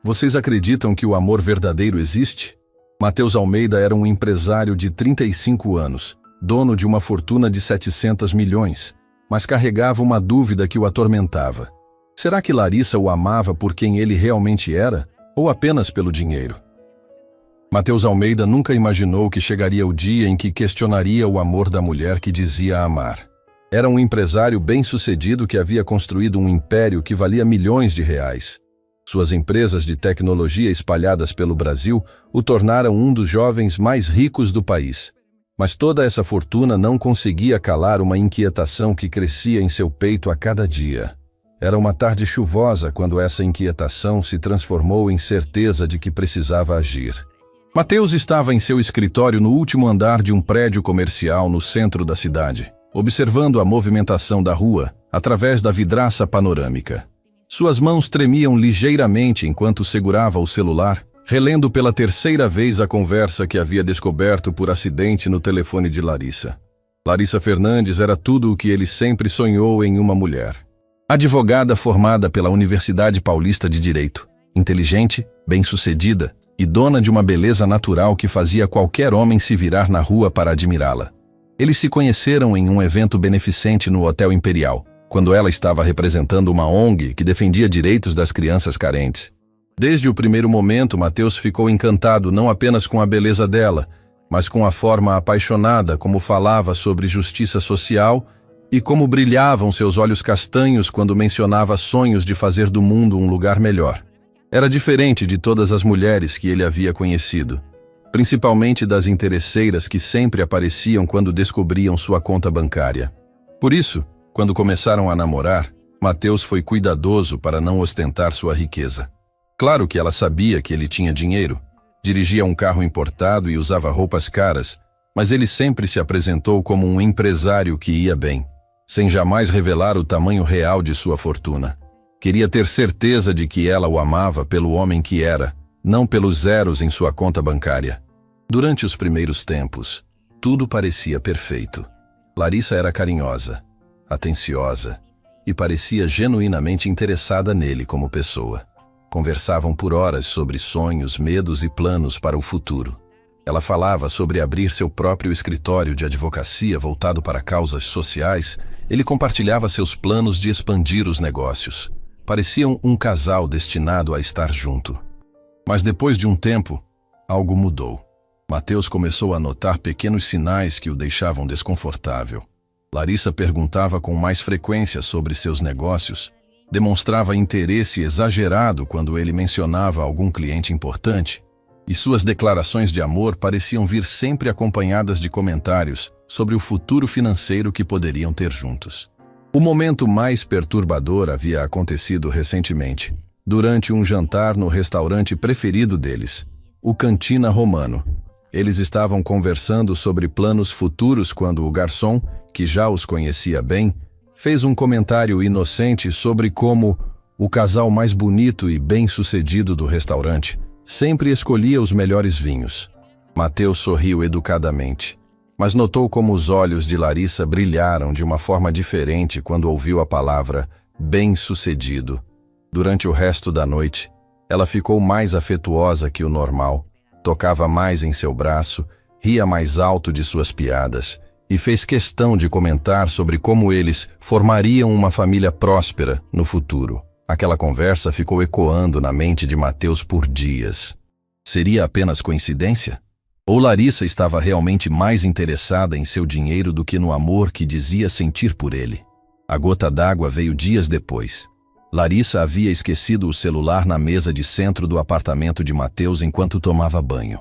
Vocês acreditam que o amor verdadeiro existe? Matheus Almeida era um empresário de 35 anos, dono de uma fortuna de 700 milhões, mas carregava uma dúvida que o atormentava. Será que Larissa o amava por quem ele realmente era, ou apenas pelo dinheiro? Matheus Almeida nunca imaginou que chegaria o dia em que questionaria o amor da mulher que dizia amar. Era um empresário bem-sucedido que havia construído um império que valia milhões de reais. Suas empresas de tecnologia espalhadas pelo Brasil o tornaram um dos jovens mais ricos do país. Mas toda essa fortuna não conseguia calar uma inquietação que crescia em seu peito a cada dia. Era uma tarde chuvosa quando essa inquietação se transformou em certeza de que precisava agir. Matheus estava em seu escritório no último andar de um prédio comercial no centro da cidade, observando a movimentação da rua através da vidraça panorâmica. Suas mãos tremiam ligeiramente enquanto segurava o celular, relendo pela terceira vez a conversa que havia descoberto por acidente no telefone de Larissa. Larissa Fernandes era tudo o que ele sempre sonhou em uma mulher. Advogada formada pela Universidade Paulista de Direito, inteligente, bem-sucedida e dona de uma beleza natural que fazia qualquer homem se virar na rua para admirá-la. Eles se conheceram em um evento beneficente no Hotel Imperial, quando ela estava representando uma ONG que defendia direitos das crianças carentes. Desde o primeiro momento, Matheus ficou encantado não apenas com a beleza dela, mas com a forma apaixonada como falava sobre justiça social e como brilhavam seus olhos castanhos quando mencionava sonhos de fazer do mundo um lugar melhor. Era diferente de todas as mulheres que ele havia conhecido, principalmente das interesseiras que sempre apareciam quando descobriam sua conta bancária. Por isso, quando começaram a namorar, Matheus foi cuidadoso para não ostentar sua riqueza. Claro que ela sabia que ele tinha dinheiro, dirigia um carro importado e usava roupas caras, mas ele sempre se apresentou como um empresário que ia bem, sem jamais revelar o tamanho real de sua fortuna. Queria ter certeza de que ela o amava pelo homem que era, não pelos zeros em sua conta bancária. Durante os primeiros tempos, tudo parecia perfeito. Larissa era carinhosa, atenciosa e parecia genuinamente interessada nele como pessoa. Conversavam por horas sobre sonhos, medos e planos para o futuro. Ela falava sobre abrir seu próprio escritório de advocacia voltado para causas sociais. Ele compartilhava seus planos de expandir os negócios. Pareciam um casal destinado a estar junto. Mas depois de um tempo, algo mudou. Matheus começou a notar pequenos sinais que o deixavam desconfortável. Larissa perguntava com mais frequência sobre seus negócios, demonstrava interesse exagerado quando ele mencionava algum cliente importante, e suas declarações de amor pareciam vir sempre acompanhadas de comentários sobre o futuro financeiro que poderiam ter juntos. O momento mais perturbador havia acontecido recentemente, durante um jantar no restaurante preferido deles, o Cantina Romano. Eles estavam conversando sobre planos futuros quando o garçom, que já os conhecia bem, fez um comentário inocente sobre como o casal mais bonito e bem-sucedido do restaurante sempre escolhia os melhores vinhos. Matheus sorriu educadamente, mas notou como os olhos de Larissa brilharam de uma forma diferente quando ouviu a palavra bem-sucedido. Durante o resto da noite, ela ficou mais afetuosa que o normal, tocava mais em seu braço, ria mais alto de suas piadas e fez questão de comentar sobre como eles formariam uma família próspera no futuro. Aquela conversa ficou ecoando na mente de Matheus por dias. Seria apenas coincidência? Ou Larissa estava realmente mais interessada em seu dinheiro do que no amor que dizia sentir por ele? A gota d'água veio dias depois. Larissa havia esquecido o celular na mesa de centro do apartamento de Matheus enquanto tomava banho.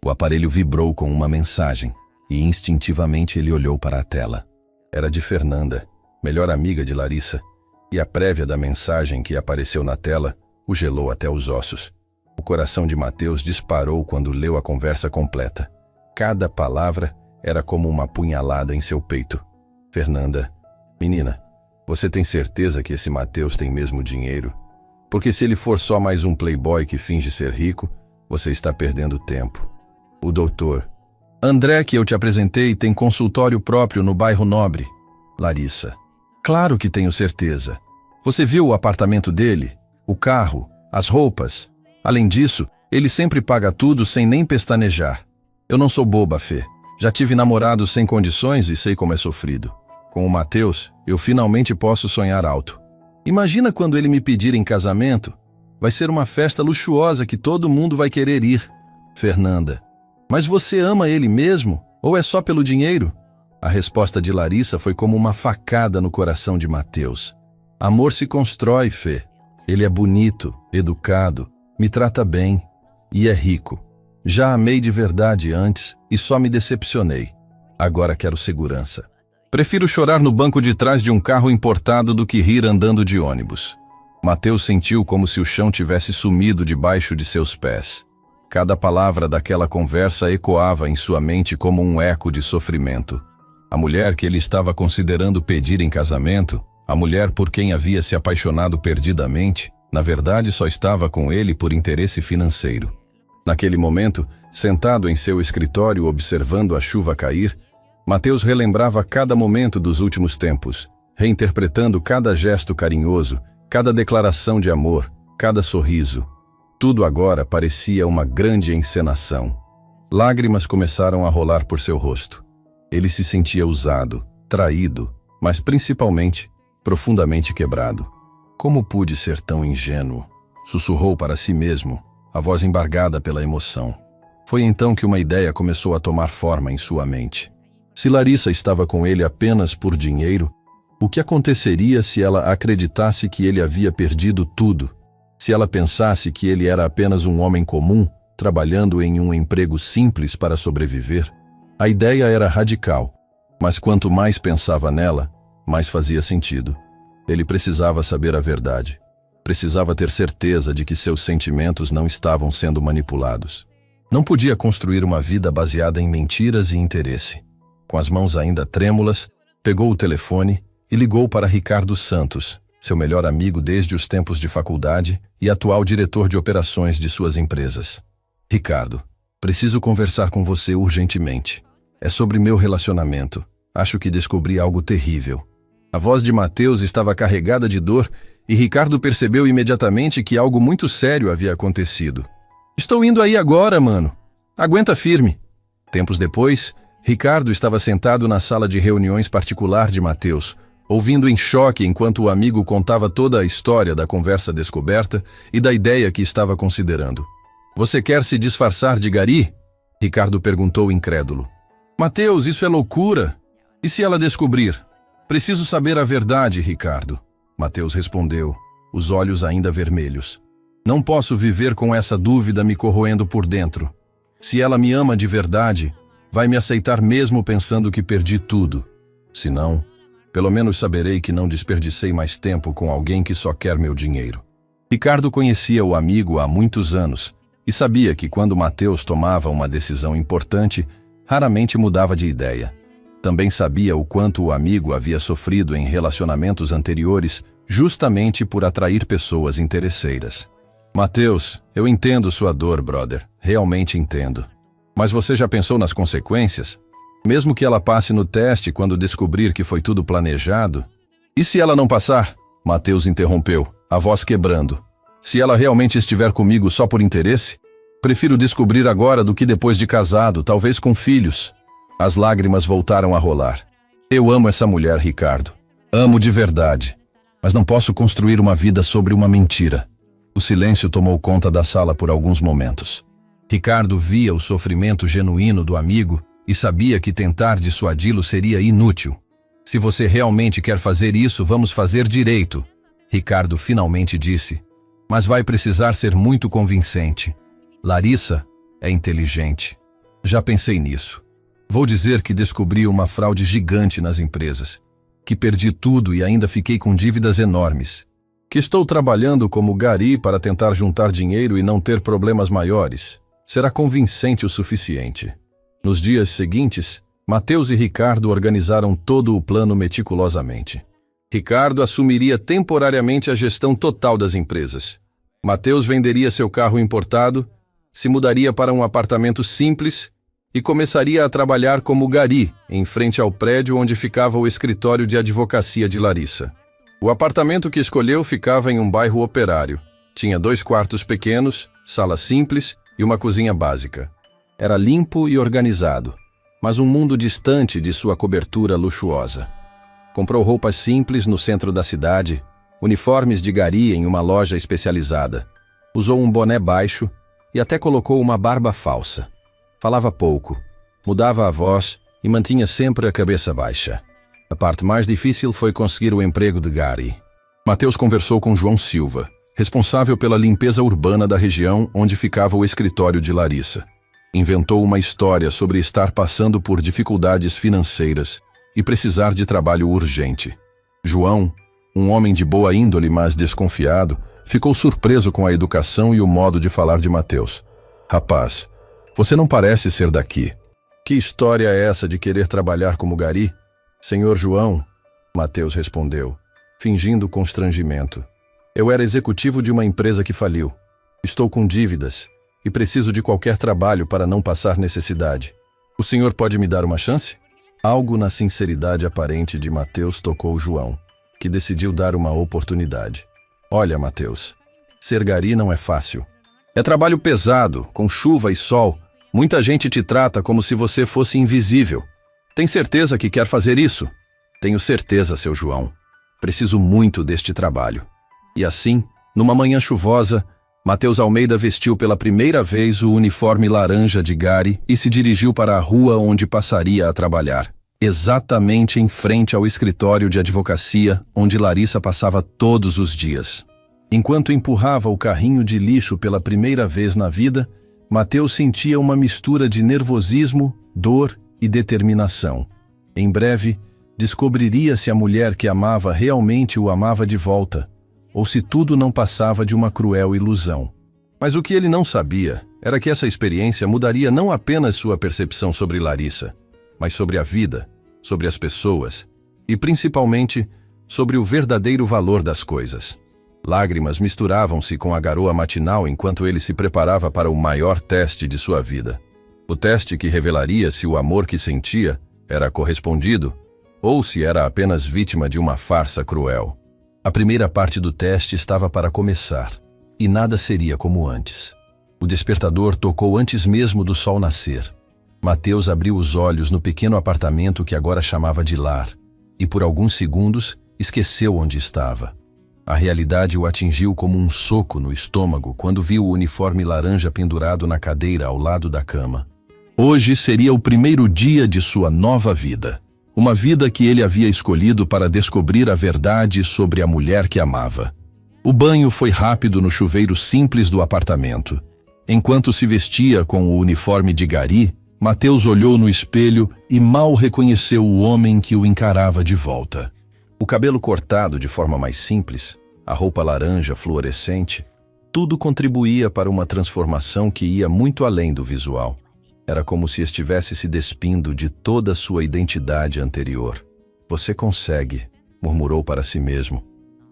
O aparelho vibrou com uma mensagem e instintivamente ele olhou para a tela. Era de Fernanda, melhor amiga de Larissa, e a prévia da mensagem que apareceu na tela o gelou até os ossos. O coração de Matheus disparou quando leu a conversa completa. Cada palavra era como uma punhalada em seu peito. Fernanda: menina, você tem certeza que esse Matheus tem mesmo dinheiro? Porque se ele for só mais um playboy que finge ser rico, você está perdendo tempo. O doutor André, que eu te apresentei, tem consultório próprio no bairro Nobre. Larissa: claro que tenho certeza. Você viu o apartamento dele? O carro? As roupas? Além disso, ele sempre paga tudo sem nem pestanejar. Eu não sou boba, Fê. Já tive namorado sem condições e sei como é sofrido. Com o Matheus, eu finalmente posso sonhar alto. Imagina quando ele me pedir em casamento. Vai ser uma festa luxuosa que todo mundo vai querer ir. Fernanda. Mas você ama ele mesmo? Ou é só pelo dinheiro? A resposta de Larissa foi como uma facada no coração de Matheus. Amor se constrói, Fê. Ele é bonito, educado, me trata bem e é rico. Já amei de verdade antes e só me decepcionei. Agora quero segurança. Prefiro chorar no banco de trás de um carro importado do que rir andando de ônibus. Matheus sentiu como se o chão tivesse sumido debaixo de seus pés. Cada palavra daquela conversa ecoava em sua mente como um eco de sofrimento. A mulher que ele estava considerando pedir em casamento, a mulher por quem havia se apaixonado perdidamente, na verdade só estava com ele por interesse financeiro. Naquele momento, sentado em seu escritório observando a chuva cair, Matheus relembrava cada momento dos últimos tempos, reinterpretando cada gesto carinhoso, cada declaração de amor, cada sorriso. Tudo agora parecia uma grande encenação. Lágrimas começaram a rolar por seu rosto. Ele se sentia usado, traído, mas principalmente, profundamente quebrado. Como pude ser tão ingênuo? Sussurrou para si mesmo, a voz embargada pela emoção. Foi então que uma ideia começou a tomar forma em sua mente. Se Larissa estava com ele apenas por dinheiro, o que aconteceria se ela acreditasse que ele havia perdido tudo? Se ela pensasse que ele era apenas um homem comum, trabalhando em um emprego simples para sobreviver? A ideia era radical, mas quanto mais pensava nela, mais fazia sentido. Ele precisava saber a verdade. Precisava ter certeza de que seus sentimentos não estavam sendo manipulados. Não podia construir uma vida baseada em mentiras e interesse. Com as mãos ainda trêmulas, pegou o telefone e ligou para Ricardo Santos, seu melhor amigo desde os tempos de faculdade e atual diretor de operações de suas empresas. Ricardo, preciso conversar com você urgentemente. É sobre meu relacionamento. Acho que descobri algo terrível. A voz de Matheus estava carregada de dor e Ricardo percebeu imediatamente que algo muito sério havia acontecido. Estou indo aí agora, mano. Aguenta firme. Tempos depois, Ricardo estava sentado na sala de reuniões particular de Matheus, ouvindo em choque enquanto o amigo contava toda a história da conversa descoberta e da ideia que estava considerando. Você quer se disfarçar de Gari? Ricardo perguntou incrédulo. Matheus, isso é loucura. E se ela descobrir? Preciso saber a verdade, Ricardo. Matheus respondeu, os olhos ainda vermelhos. Não posso viver com essa dúvida me corroendo por dentro. Se ela me ama de verdade, vai me aceitar mesmo pensando que perdi tudo. Se não, pelo menos saberei que não desperdicei mais tempo com alguém que só quer meu dinheiro. Ricardo conhecia o amigo há muitos anos e sabia que quando Matheus tomava uma decisão importante, raramente mudava de ideia. Também sabia o quanto o amigo havia sofrido em relacionamentos anteriores justamente por atrair pessoas interesseiras. Matheus, eu entendo sua dor, brother. Realmente entendo. Mas você já pensou nas consequências? Mesmo que ela passe no teste quando descobrir que foi tudo planejado? E se ela não passar? Matheus interrompeu, a voz quebrando. Se ela realmente estiver comigo só por interesse? Prefiro descobrir agora do que depois de casado, talvez com filhos. As lágrimas voltaram a rolar. Eu amo essa mulher, Ricardo. Amo de verdade. Mas não posso construir uma vida sobre uma mentira. O silêncio tomou conta da sala por alguns momentos. Ricardo via o sofrimento genuíno do amigo e sabia que tentar dissuadi-lo seria inútil. Se você realmente quer fazer isso, vamos fazer direito, Ricardo finalmente disse. Mas vai precisar ser muito convincente. Larissa é inteligente. Já pensei nisso. Vou dizer que descobri uma fraude gigante nas empresas, que perdi tudo e ainda fiquei com dívidas enormes, que estou trabalhando como gari para tentar juntar dinheiro e não ter problemas maiores. Será convincente o suficiente. Nos dias seguintes, Matheus e Ricardo organizaram todo o plano meticulosamente. Ricardo assumiria temporariamente a gestão total das empresas. Matheus venderia seu carro importado, se mudaria para um apartamento simples e começaria a trabalhar como gari, em frente ao prédio onde ficava o escritório de advocacia de Larissa. O apartamento que escolheu ficava em um bairro operário, Tinha 2 quartos pequenos, sala simples e uma cozinha básica. Era limpo e organizado, mas um mundo distante de sua cobertura luxuosa. Comprou roupas simples no centro da cidade, uniformes de gari em uma loja especializada. Usou um boné baixo e até colocou uma barba falsa. Falava pouco, mudava a voz e mantinha sempre a cabeça baixa. A parte mais difícil foi conseguir o emprego de gari. Mateus conversou com João Silva, responsável pela limpeza urbana da região onde ficava o escritório de Larissa. Inventou uma história sobre estar passando por dificuldades financeiras e precisar de trabalho urgente. João, um homem de boa índole, mas desconfiado, ficou surpreso com a educação e o modo de falar de Mateus. Rapaz, você não parece ser daqui. Que história é essa de querer trabalhar como gari? Senhor João, Mateus respondeu, fingindo constrangimento. Eu era executivo de uma empresa que faliu. Estou com dívidas e preciso de qualquer trabalho para não passar necessidade. O senhor pode me dar uma chance? Algo na sinceridade aparente de Mateus tocou João, que decidiu dar uma oportunidade. Olha, Mateus, ser gari não é fácil. É trabalho pesado, com chuva e sol. Muita gente te trata como se você fosse invisível. Tem certeza que quer fazer isso? Tenho certeza, seu João. Preciso muito deste trabalho. E assim, numa manhã chuvosa, Mateus Almeida vestiu pela primeira vez o uniforme laranja de gari e se dirigiu para a rua onde passaria a trabalhar, exatamente em frente ao escritório de advocacia onde Larissa passava todos os dias. Enquanto empurrava o carrinho de lixo pela primeira vez na vida, Mateus sentia uma mistura de nervosismo, dor e determinação. Em breve, descobriria se a mulher que amava realmente o amava de volta, ou se tudo não passava de uma cruel ilusão. Mas o que ele não sabia era que essa experiência mudaria não apenas sua percepção sobre Larissa, mas sobre a vida, sobre as pessoas e, principalmente, sobre o verdadeiro valor das coisas. Lágrimas misturavam-se com a garoa matinal enquanto ele se preparava para o maior teste de sua vida. O teste que revelaria se o amor que sentia era correspondido ou se era apenas vítima de uma farsa cruel. A primeira parte do teste estava para começar, e nada seria como antes. O despertador tocou antes mesmo do sol nascer. Mateus abriu os olhos no pequeno apartamento que agora chamava de lar, e por alguns segundos esqueceu onde estava. A realidade o atingiu como um soco no estômago quando viu o uniforme laranja pendurado na cadeira ao lado da cama. Hoje seria o primeiro dia de sua nova vida. Uma vida que ele havia escolhido para descobrir a verdade sobre a mulher que amava. O banho foi rápido no chuveiro simples do apartamento. Enquanto se vestia com o uniforme de gari, Mateus olhou no espelho e mal reconheceu o homem que o encarava de volta. O cabelo cortado de forma mais simples, a roupa laranja fluorescente, tudo contribuía para uma transformação que ia muito além do visual. Era como se estivesse se despindo de toda a sua identidade anterior. Você consegue, murmurou para si mesmo,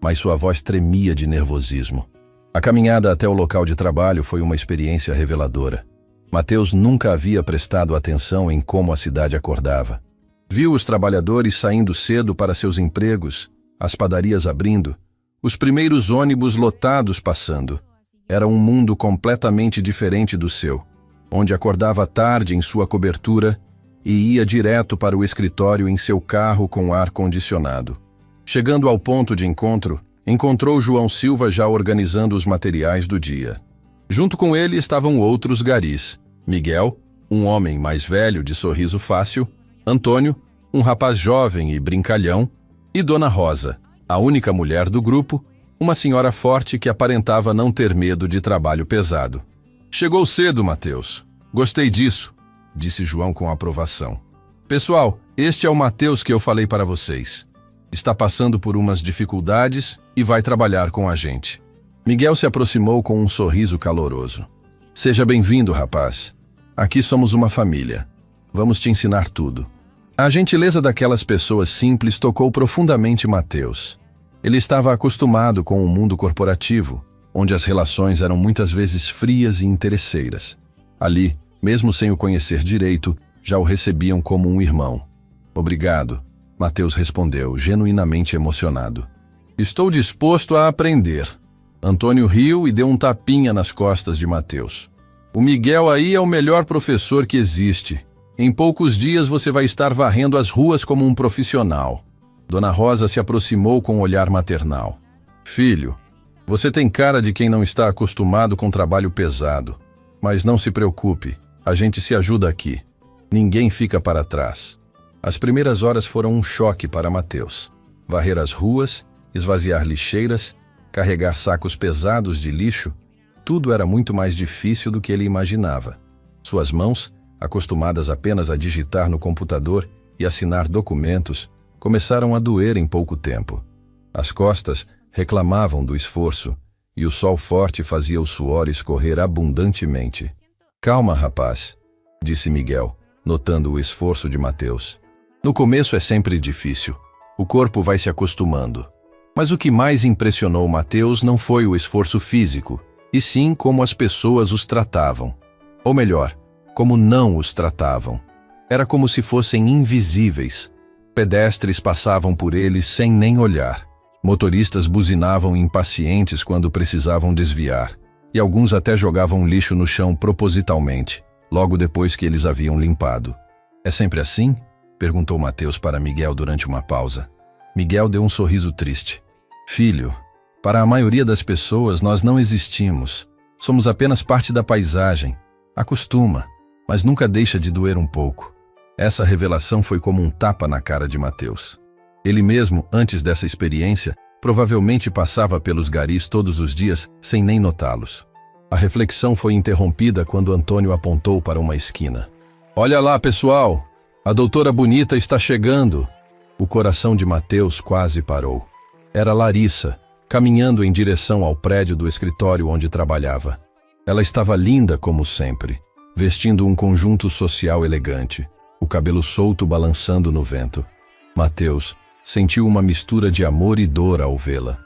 mas sua voz tremia de nervosismo. A caminhada até o local de trabalho foi uma experiência reveladora. Mateus nunca havia prestado atenção em como a cidade acordava. Viu os trabalhadores saindo cedo para seus empregos, as padarias abrindo, os primeiros ônibus lotados passando. Era um mundo completamente diferente do seu, onde acordava tarde em sua cobertura e ia direto para o escritório em seu carro com ar-condicionado. Chegando ao ponto de encontro, encontrou João Silva já organizando os materiais do dia. Junto com ele estavam outros garis: Miguel, um homem mais velho de sorriso fácil, Antônio, um rapaz jovem e brincalhão, e Dona Rosa, a única mulher do grupo, uma senhora forte que aparentava não ter medo de trabalho pesado. Chegou cedo, Mateus. Gostei disso, disse João com aprovação. Pessoal, este é o Mateus que eu falei para vocês. Está passando por umas dificuldades e vai trabalhar com a gente. Miguel se aproximou com um sorriso caloroso. Seja bem-vindo, rapaz. Aqui somos uma família. Vamos te ensinar tudo. A gentileza daquelas pessoas simples tocou profundamente Mateus. Ele estava acostumado com o mundo corporativo, onde as relações eram muitas vezes frias e interesseiras. Ali, mesmo sem o conhecer direito, já o recebiam como um irmão. Obrigado, Mateus respondeu, genuinamente emocionado. Estou disposto a aprender. Antônio riu e deu um tapinha nas costas de Mateus. O Miguel aí é o melhor professor que existe. Em poucos dias você vai estar varrendo as ruas como um profissional. Dona Rosa se aproximou com um olhar maternal. Filho, você tem cara de quem não está acostumado com trabalho pesado. Mas não se preocupe, a gente se ajuda aqui. Ninguém fica para trás. As primeiras horas foram um choque para Mateus. Varrer as ruas, esvaziar lixeiras, carregar sacos pesados de lixo, tudo era muito mais difícil do que ele imaginava. Suas mãos, acostumadas apenas a digitar no computador e assinar documentos, começaram a doer em pouco tempo. As costas reclamavam do esforço e o sol forte fazia o suor escorrer abundantemente. Calma, rapaz, disse Miguel, notando o esforço de Mateus. No começo é sempre difícil. O corpo vai se acostumando. Mas o que mais impressionou Mateus não foi o esforço físico, e sim como as pessoas os tratavam. Ou melhor, como não os tratavam. Era como se fossem invisíveis. Pedestres passavam por eles sem nem olhar. Motoristas buzinavam impacientes quando precisavam desviar. E alguns até jogavam lixo no chão propositalmente, logo depois que eles haviam limpado. É sempre assim? Perguntou Mateus para Miguel durante uma pausa. Miguel deu um sorriso triste. Filho, para a maioria das pessoas nós não existimos. Somos apenas parte da paisagem. Acostuma, mas nunca deixa de doer um pouco. Essa revelação foi como um tapa na cara de Mateus. Ele mesmo, antes dessa experiência, provavelmente passava pelos garis todos os dias sem nem notá-los. A reflexão foi interrompida quando Antônio apontou para uma esquina. Olha lá, pessoal! A doutora Bonita está chegando! O coração de Mateus quase parou. Era Larissa, caminhando em direção ao prédio do escritório onde trabalhava. Ela estava linda como sempre, vestindo um conjunto social elegante, o cabelo solto balançando no vento. Mateus sentiu uma mistura de amor e dor ao vê-la.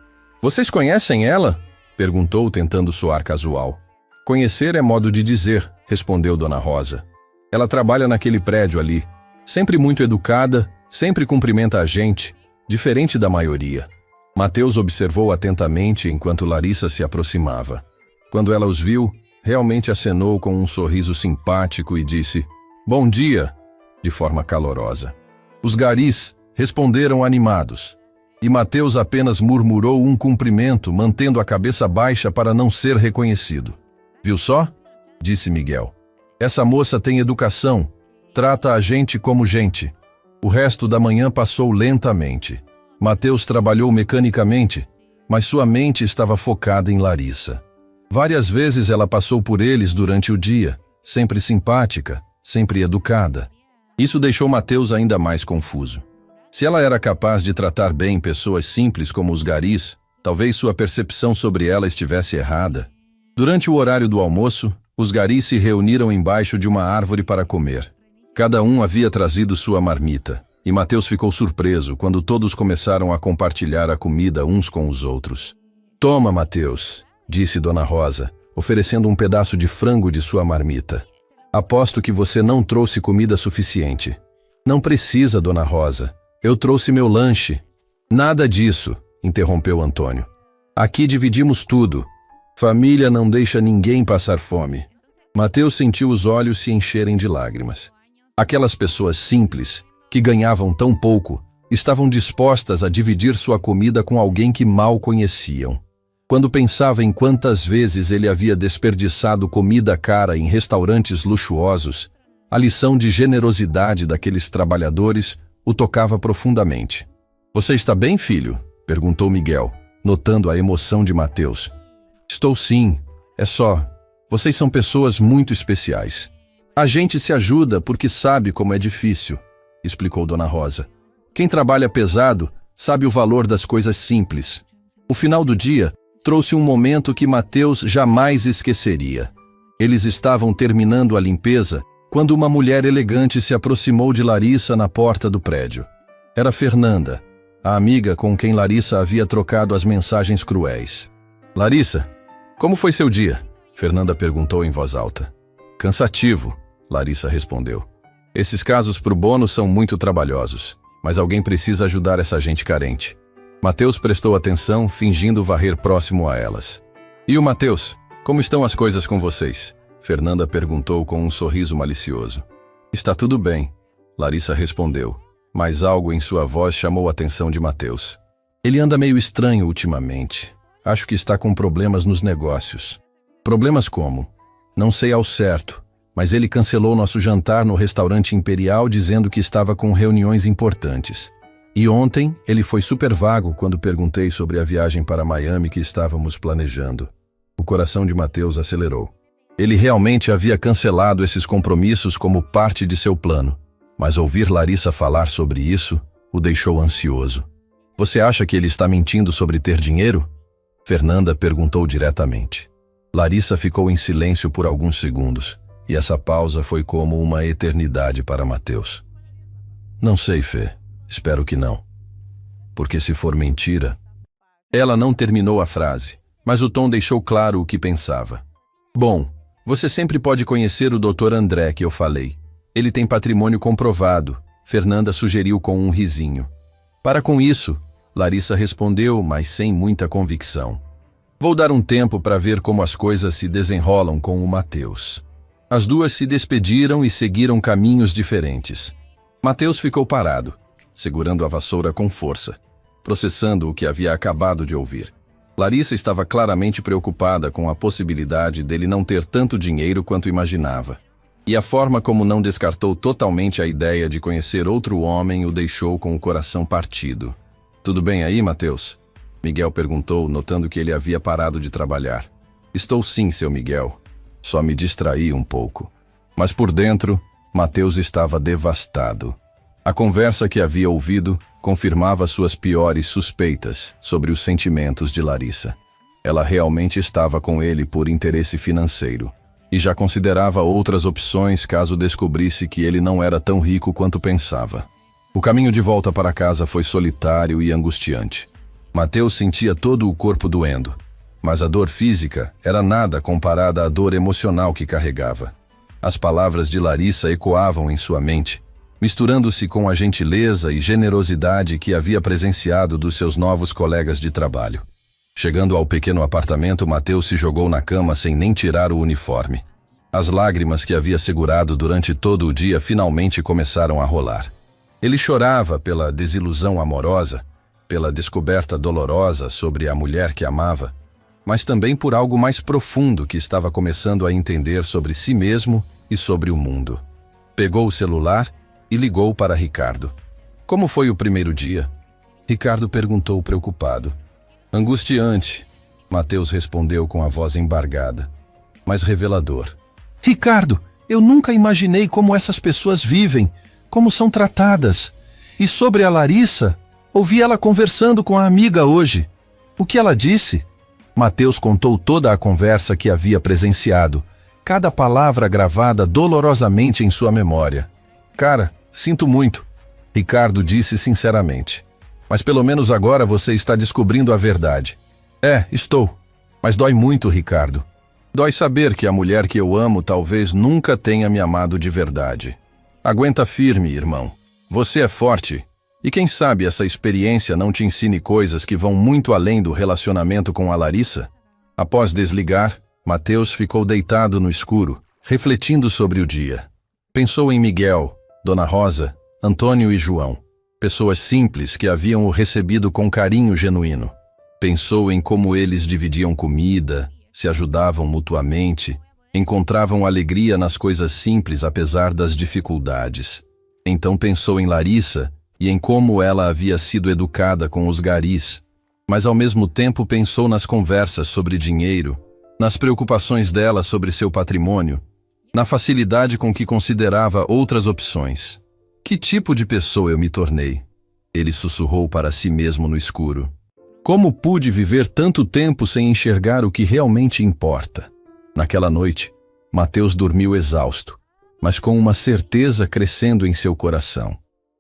Vocês conhecem ela? Perguntou, tentando soar casual. Conhecer é modo de dizer, respondeu Dona Rosa. Ela trabalha naquele prédio ali, sempre muito educada, sempre cumprimenta a gente, diferente da maioria. Mateus observou atentamente enquanto Larissa se aproximava. Quando ela os viu, realmente acenou com um sorriso simpático e disse, "Bom dia", de forma calorosa. Os garis responderam animados, e Mateus apenas murmurou um cumprimento, mantendo a cabeça baixa para não ser reconhecido. "Viu só?", disse Miguel. "Essa moça tem educação, trata a gente como gente." O resto da manhã passou lentamente. Mateus trabalhou mecanicamente, mas sua mente estava focada em Larissa. Várias vezes ela passou por eles durante o dia, sempre simpática, sempre educada. Isso deixou Mateus ainda mais confuso. Se ela era capaz de tratar bem pessoas simples como os garis, talvez sua percepção sobre ela estivesse errada. Durante o horário do almoço, os garis se reuniram embaixo de uma árvore para comer. Cada um havia trazido sua marmita. E Mateus ficou surpreso quando todos começaram a compartilhar a comida uns com os outros. "Toma, Mateus", disse Dona Rosa, oferecendo um pedaço de frango de sua marmita. "Aposto que você não trouxe comida suficiente." "Não precisa, Dona Rosa. Eu trouxe meu lanche." "Nada disso", interrompeu Antônio. "Aqui dividimos tudo. Família não deixa ninguém passar fome." Mateus sentiu os olhos se encherem de lágrimas. Aquelas pessoas simples, que ganhavam tão pouco, estavam dispostas a dividir sua comida com alguém que mal conheciam. Quando pensava em quantas vezes ele havia desperdiçado comida cara em restaurantes luxuosos, a lição de generosidade daqueles trabalhadores o tocava profundamente. "Você está bem, filho?", perguntou Miguel, notando a emoção de Mateus. "Estou sim, é só, vocês são pessoas muito especiais. A gente se ajuda porque sabe como é difícil", explicou Dona Rosa. "Quem trabalha pesado sabe o valor das coisas simples." O final do dia trouxe um momento que Mateus jamais esqueceria. Eles estavam terminando a limpeza quando uma mulher elegante se aproximou de Larissa na porta do prédio. Era Fernanda, a amiga com quem Larissa havia trocado as mensagens cruéis. "Larissa, como foi seu dia?", Fernanda perguntou em voz alta. "Cansativo", Larissa respondeu. "Esses casos pro bônus são muito trabalhosos, mas alguém precisa ajudar essa gente carente." Mateus prestou atenção, fingindo varrer próximo a elas. E o Mateus? Como estão as coisas com vocês? Fernanda perguntou com um sorriso malicioso. Está tudo bem, Larissa respondeu, mas algo em sua voz chamou a atenção de Mateus. Ele anda meio estranho ultimamente. Acho que está com problemas nos negócios. Problemas como? Não sei ao certo, mas ele cancelou nosso jantar no restaurante Imperial dizendo que estava com reuniões importantes. E ontem ele foi super vago quando perguntei sobre a viagem para Miami que estávamos planejando. O coração de Mateus acelerou. Ele realmente havia cancelado esses compromissos como parte de seu plano, mas ouvir Larissa falar sobre isso o deixou ansioso. Você acha que ele está mentindo sobre ter dinheiro? Fernanda perguntou diretamente. Larissa ficou em silêncio por alguns segundos, e essa pausa foi como uma eternidade para Mateus. Não sei, Fê. Espero que não. Porque se for mentira... Ela não terminou a frase, mas o tom deixou claro o que pensava. Bom, você sempre pode conhecer o Dr. André que eu falei. Ele tem patrimônio comprovado, Fernanda sugeriu com um risinho. Para com isso, Larissa respondeu, mas sem muita convicção. Vou dar um tempo para ver como as coisas se desenrolam com o Mateus. As duas se despediram e seguiram caminhos diferentes. Mateus ficou parado, segurando a vassoura com força, processando o que havia acabado de ouvir. Larissa estava claramente preocupada com a possibilidade dele não ter tanto dinheiro quanto imaginava. E a forma como não descartou totalmente a ideia de conhecer outro homem o deixou com o coração partido. Tudo bem aí, Mateus? Miguel perguntou, notando que ele havia parado de trabalhar. Estou sim, seu Miguel. Só me distraí um pouco. Mas por dentro, Mateus estava devastado. A conversa que havia ouvido confirmava suas piores suspeitas sobre os sentimentos de Larissa. Ela realmente estava com ele por interesse financeiro e já considerava outras opções caso descobrisse que ele não era tão rico quanto pensava. O caminho de volta para casa foi solitário e angustiante. Mateus sentia todo o corpo doendo, mas a dor física era nada comparada à dor emocional que carregava. As palavras de Larissa ecoavam em sua mente, misturando-se com a gentileza e generosidade que havia presenciado dos seus novos colegas de trabalho. Chegando ao pequeno apartamento, Mateus se jogou na cama sem nem tirar o uniforme. As lágrimas que havia segurado durante todo o dia finalmente começaram a rolar. Ele chorava pela desilusão amorosa, pela descoberta dolorosa sobre a mulher que amava, mas também por algo mais profundo que estava começando a entender sobre si mesmo e sobre o mundo. Pegou o celular e ligou para Ricardo. Como foi o primeiro dia? Ricardo perguntou preocupado. Angustiante, Mateus respondeu com a voz embargada, mas revelador. Ricardo, eu nunca imaginei como essas pessoas vivem, como são tratadas. E sobre a Larissa, ouvi ela conversando com a amiga hoje. O que ela disse? Mateus contou toda a conversa que havia presenciado, cada palavra gravada dolorosamente em sua memória. Cara, sinto muito, Ricardo disse sinceramente. Mas pelo menos agora você está descobrindo a verdade. É, estou. Mas dói muito, Ricardo. Dói saber que a mulher que eu amo talvez nunca tenha me amado de verdade. Aguenta firme, irmão. Você é forte. E quem sabe essa experiência não te ensine coisas que vão muito além do relacionamento com a Larissa? Após desligar, Mateus ficou deitado no escuro, refletindo sobre o dia. Pensou em Miguel, Dona Rosa, Antônio e João. Pessoas simples que haviam o recebido com carinho genuíno. Pensou em como eles dividiam comida, se ajudavam mutuamente, encontravam alegria nas coisas simples apesar das dificuldades. Então pensou em Larissa e em como ela havia sido educada com os garis, mas ao mesmo tempo pensou nas conversas sobre dinheiro, nas preocupações dela sobre seu patrimônio, na facilidade com que considerava outras opções. Que tipo de pessoa eu me tornei? Ele sussurrou para si mesmo no escuro. Como pude viver tanto tempo sem enxergar o que realmente importa? Naquela noite, Mateus dormiu exausto, mas com uma certeza crescendo em seu coração.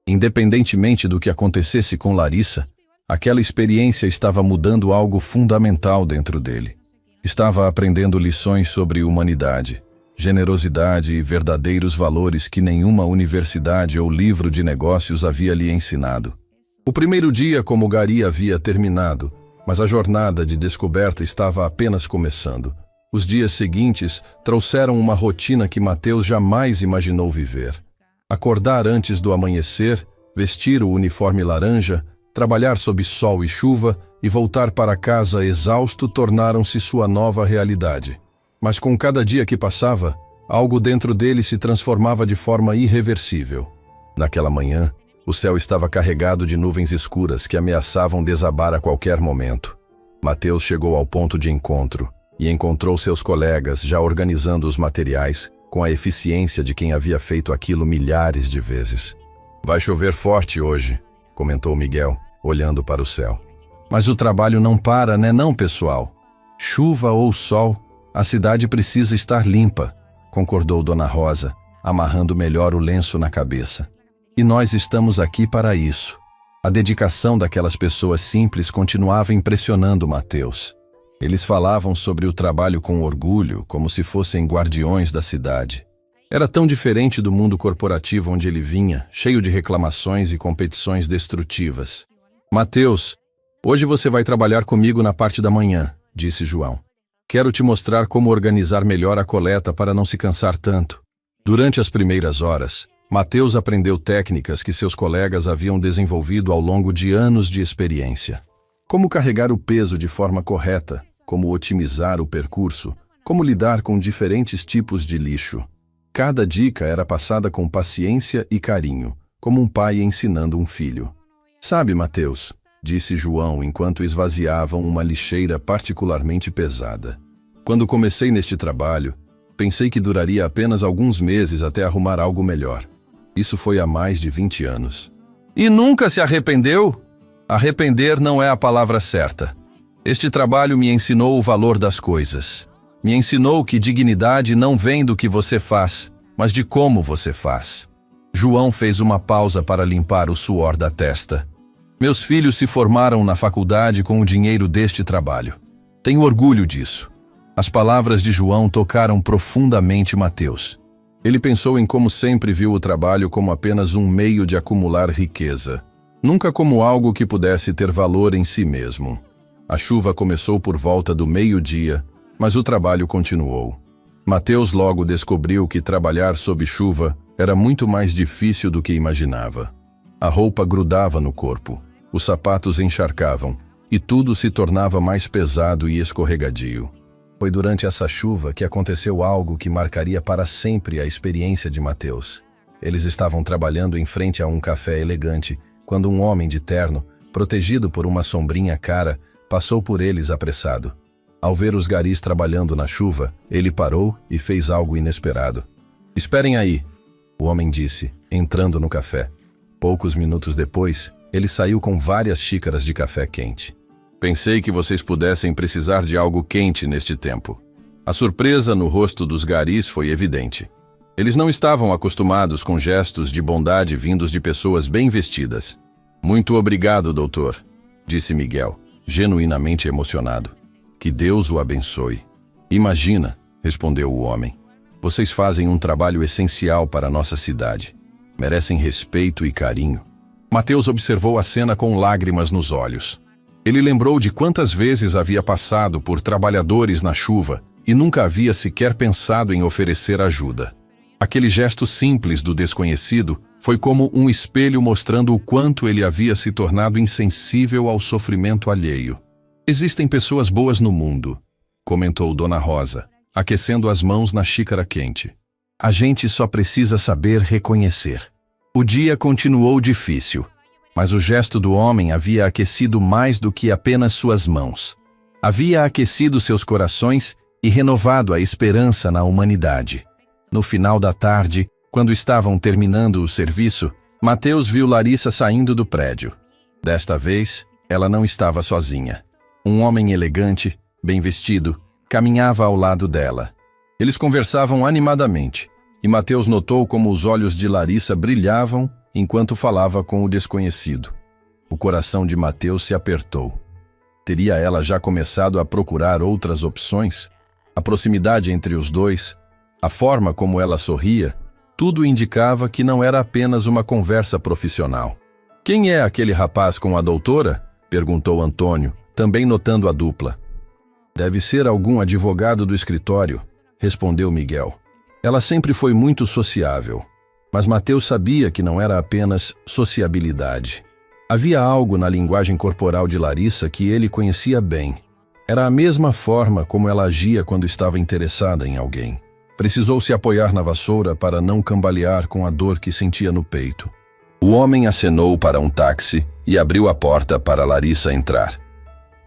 Independentemente do que acontecesse com Larissa, aquela experiência estava mudando algo fundamental dentro dele. Estava aprendendo lições sobre humanidade, generosidade e verdadeiros valores que nenhuma universidade ou livro de negócios havia lhe ensinado. O primeiro dia como gari havia terminado, mas a jornada de descoberta estava apenas começando. Os dias seguintes trouxeram uma rotina que Mateus jamais imaginou viver. Acordar antes do amanhecer, vestir o uniforme laranja, trabalhar sob sol e chuva e voltar para casa exausto tornaram-se sua nova realidade. Mas com cada dia que passava, algo dentro dele se transformava de forma irreversível. Naquela manhã, o céu estava carregado de nuvens escuras que ameaçavam desabar a qualquer momento. Mateus chegou ao ponto de encontro e encontrou seus colegas já organizando os materiais com a eficiência de quem havia feito aquilo milhares de vezes. "Vai chover forte hoje", comentou Miguel, olhando para o céu. "Mas o trabalho não para, né não, pessoal? Chuva ou sol, a cidade precisa estar limpa", concordou Dona Rosa, amarrando melhor o lenço na cabeça. "E nós estamos aqui para isso." A dedicação daquelas pessoas simples continuava impressionando Mateus. Eles falavam sobre o trabalho com orgulho, como se fossem guardiões da cidade. Era tão diferente do mundo corporativo onde ele vinha, cheio de reclamações e competições destrutivas. "Mateus, hoje você vai trabalhar comigo na parte da manhã", disse João. "Quero te mostrar como organizar melhor a coleta para não se cansar tanto." Durante as primeiras horas, Mateus aprendeu técnicas que seus colegas haviam desenvolvido ao longo de anos de experiência. Como carregar o peso de forma correta, como otimizar o percurso, como lidar com diferentes tipos de lixo. Cada dica era passada com paciência e carinho, como um pai ensinando um filho. "Sabe, Mateus", disse João enquanto esvaziavam uma lixeira particularmente pesada. "Quando comecei neste trabalho, pensei que duraria apenas alguns meses até arrumar algo melhor. Isso foi há mais de 20 anos. E nunca se arrependeu?" "Arrepender não é a palavra certa. Este trabalho me ensinou o valor das coisas. Me ensinou que dignidade não vem do que você faz, mas de como você faz." João fez uma pausa para limpar o suor da testa. "Meus filhos se formaram na faculdade com o dinheiro deste trabalho. Tenho orgulho disso." As palavras de João tocaram profundamente Mateus. Ele pensou em como sempre viu o trabalho como apenas um meio de acumular riqueza, nunca como algo que pudesse ter valor em si mesmo. A chuva começou por volta do meio-dia, mas o trabalho continuou. Mateus logo descobriu que trabalhar sob chuva era muito mais difícil do que imaginava. A roupa grudava no corpo, os sapatos encharcavam, e tudo se tornava mais pesado e escorregadio. Foi durante essa chuva que aconteceu algo que marcaria para sempre a experiência de Mateus. Eles estavam trabalhando em frente a um café elegante, quando um homem de terno, protegido por uma sombrinha cara, passou por eles apressado. Ao ver os garis trabalhando na chuva, ele parou e fez algo inesperado. "Esperem aí", o homem disse, entrando no café. Poucos minutos depois, ele saiu com várias xícaras de café quente. "Pensei que vocês pudessem precisar de algo quente neste tempo." A surpresa no rosto dos garis foi evidente. Eles não estavam acostumados com gestos de bondade vindos de pessoas bem vestidas. "Muito obrigado, doutor", disse Miguel, genuinamente emocionado. "Que Deus o abençoe." "Imagina", respondeu o homem. "Vocês fazem um trabalho essencial para a nossa cidade. Merecem respeito e carinho." Mateus observou a cena com lágrimas nos olhos. Ele lembrou de quantas vezes havia passado por trabalhadores na chuva e nunca havia sequer pensado em oferecer ajuda. Aquele gesto simples do desconhecido foi como um espelho mostrando o quanto ele havia se tornado insensível ao sofrimento alheio. "Existem pessoas boas no mundo", comentou Dona Rosa, aquecendo as mãos na xícara quente. "A gente só precisa saber reconhecer." O dia continuou difícil, mas o gesto do homem havia aquecido mais do que apenas suas mãos. Havia aquecido seus corações e renovado a esperança na humanidade. No final da tarde, quando estavam terminando o serviço, Mateus viu Larissa saindo do prédio. Desta vez, ela não estava sozinha. Um homem elegante, bem vestido, caminhava ao lado dela. Eles conversavam animadamente, e Mateus notou como os olhos de Larissa brilhavam enquanto falava com o desconhecido. O coração de Mateus se apertou. Teria ela já começado a procurar outras opções? A proximidade entre os dois, a forma como ela sorria, tudo indicava que não era apenas uma conversa profissional. Quem é aquele rapaz com a doutora? Perguntou Antônio, também notando a dupla. Deve ser algum advogado do escritório, respondeu Miguel. Ela sempre foi muito sociável, mas Mateus sabia que não era apenas sociabilidade. Havia algo na linguagem corporal de Larissa que ele conhecia bem. Era a mesma forma como ela agia quando estava interessada em alguém. Precisou se apoiar na vassoura para não cambalear com a dor que sentia no peito. O homem acenou para um táxi e abriu a porta para Larissa entrar.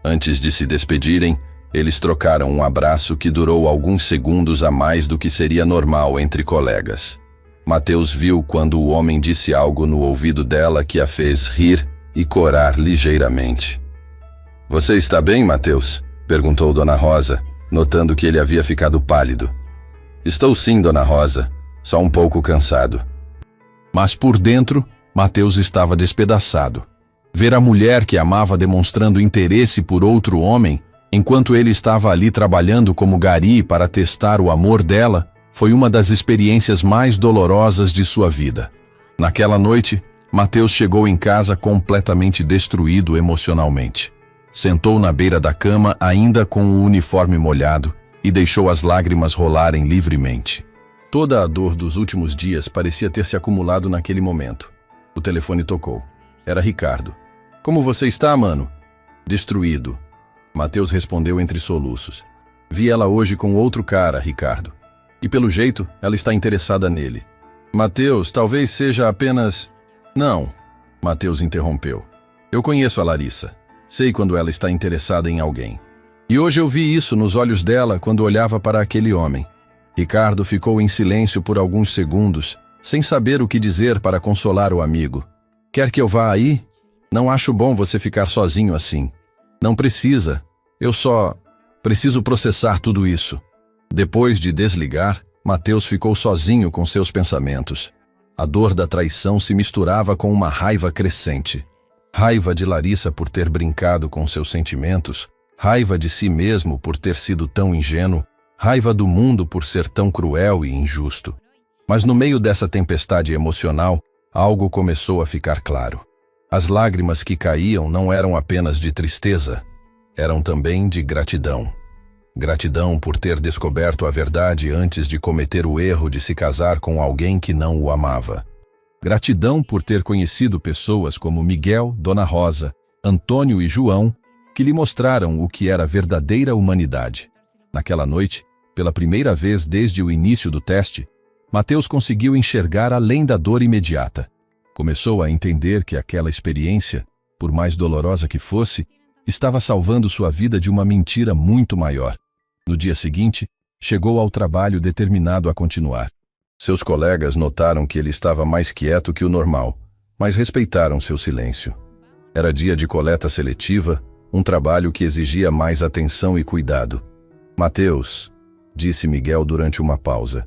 Antes de se despedirem, eles trocaram um abraço que durou alguns segundos a mais do que seria normal entre colegas. Mateus viu quando o homem disse algo no ouvido dela que a fez rir e corar ligeiramente. "Você está bem, Mateus?" perguntou Dona Rosa, notando que ele havia ficado pálido. "Estou sim, Dona Rosa, só um pouco cansado." Mas por dentro, Mateus estava despedaçado. Ver a mulher que amava demonstrando interesse por outro homem, enquanto ele estava ali trabalhando como gari para testar o amor dela, foi uma das experiências mais dolorosas de sua vida. Naquela noite, Mateus chegou em casa completamente destruído emocionalmente. Sentou na beira da cama ainda com o uniforme molhado e deixou as lágrimas rolarem livremente. Toda a dor dos últimos dias parecia ter se acumulado naquele momento. O telefone tocou. Era Ricardo. "Como você está, mano?" "Destruído." Mateus respondeu entre soluços. "Vi ela hoje com outro cara, Ricardo. E pelo jeito, ela está interessada nele." "Mateus, talvez seja apenas..." "Não." Mateus interrompeu. "Eu conheço a Larissa. Sei quando ela está interessada em alguém. E hoje eu vi isso nos olhos dela quando olhava para aquele homem." Ricardo ficou em silêncio por alguns segundos, sem saber o que dizer para consolar o amigo. "Quer que eu vá aí? Não acho bom você ficar sozinho assim." "Não precisa. Eu só preciso processar tudo isso." Depois de desligar, Mateus ficou sozinho com seus pensamentos. A dor da traição se misturava com uma raiva crescente. Raiva de Larissa por ter brincado com seus sentimentos, raiva de si mesmo por ter sido tão ingênuo, raiva do mundo por ser tão cruel e injusto. Mas no meio dessa tempestade emocional, algo começou a ficar claro. As lágrimas que caíam não eram apenas de tristeza, eram também de gratidão. Gratidão por ter descoberto a verdade antes de cometer o erro de se casar com alguém que não o amava. Gratidão por ter conhecido pessoas como Miguel, Dona Rosa, Antônio e João, que lhe mostraram o que era verdadeira humanidade. Naquela noite, pela primeira vez desde o início do teste, Mateus conseguiu enxergar além da dor imediata. Começou a entender que aquela experiência, por mais dolorosa que fosse, estava salvando sua vida de uma mentira muito maior. No dia seguinte, chegou ao trabalho determinado a continuar. Seus colegas notaram que ele estava mais quieto que o normal, mas respeitaram seu silêncio. Era dia de coleta seletiva, um trabalho que exigia mais atenção e cuidado. "Mateus", disse Miguel durante uma pausa,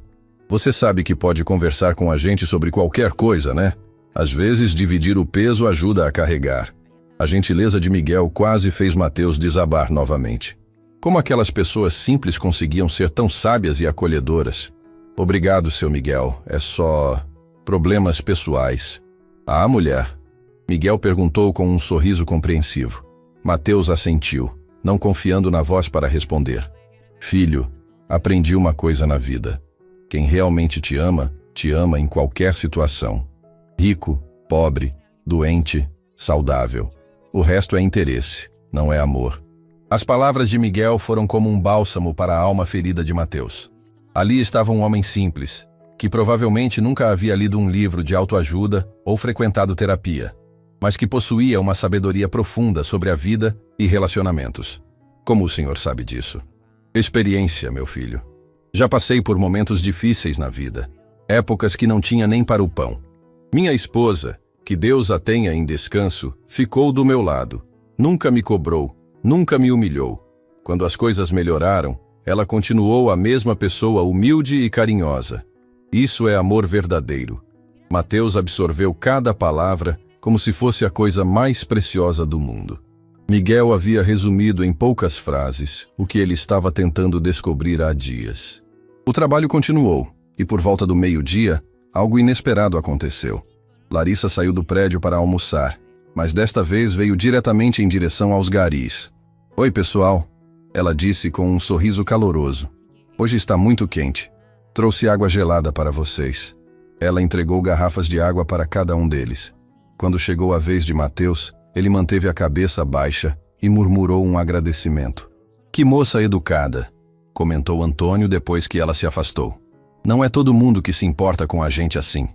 "você sabe que pode conversar com a gente sobre qualquer coisa, né? Às vezes, dividir o peso ajuda a carregar." A gentileza de Miguel quase fez Mateus desabar novamente. Como aquelas pessoas simples conseguiam ser tão sábias e acolhedoras? "Obrigado, seu Miguel. É só... problemas pessoais." "Ah, mulher?" Miguel perguntou com um sorriso compreensivo. Mateus assentiu, não confiando na voz para responder. "Filho, aprendi uma coisa na vida. Quem realmente te ama em qualquer situação. Rico, pobre, doente, saudável. O resto é interesse, não é amor." As palavras de Miguel foram como um bálsamo para a alma ferida de Mateus. Ali estava um homem simples, que provavelmente nunca havia lido um livro de autoajuda ou frequentado terapia, mas que possuía uma sabedoria profunda sobre a vida e relacionamentos. "Como o senhor sabe disso?" "Experiência, meu filho. Já passei por momentos difíceis na vida, épocas que não tinha nem para o pão. Minha esposa, que Deus a tenha em descanso, ficou do meu lado. Nunca me cobrou, nunca me humilhou. Quando as coisas melhoraram, ela continuou a mesma pessoa humilde e carinhosa. Isso é amor verdadeiro." Mateus absorveu cada palavra como se fosse a coisa mais preciosa do mundo. Miguel havia resumido em poucas frases o que ele estava tentando descobrir há dias. O trabalho continuou, e por volta do meio-dia, algo inesperado aconteceu. Larissa saiu do prédio para almoçar, mas desta vez veio diretamente em direção aos garis. Oi, pessoal, ela disse com um sorriso caloroso. Hoje está muito quente. Trouxe água gelada para vocês. Ela entregou garrafas de água para cada um deles. Quando chegou a vez de Mateus, ele manteve a cabeça baixa e murmurou um agradecimento. Que moça educada, comentou Antônio depois que ela se afastou. Não é todo mundo que se importa com a gente assim.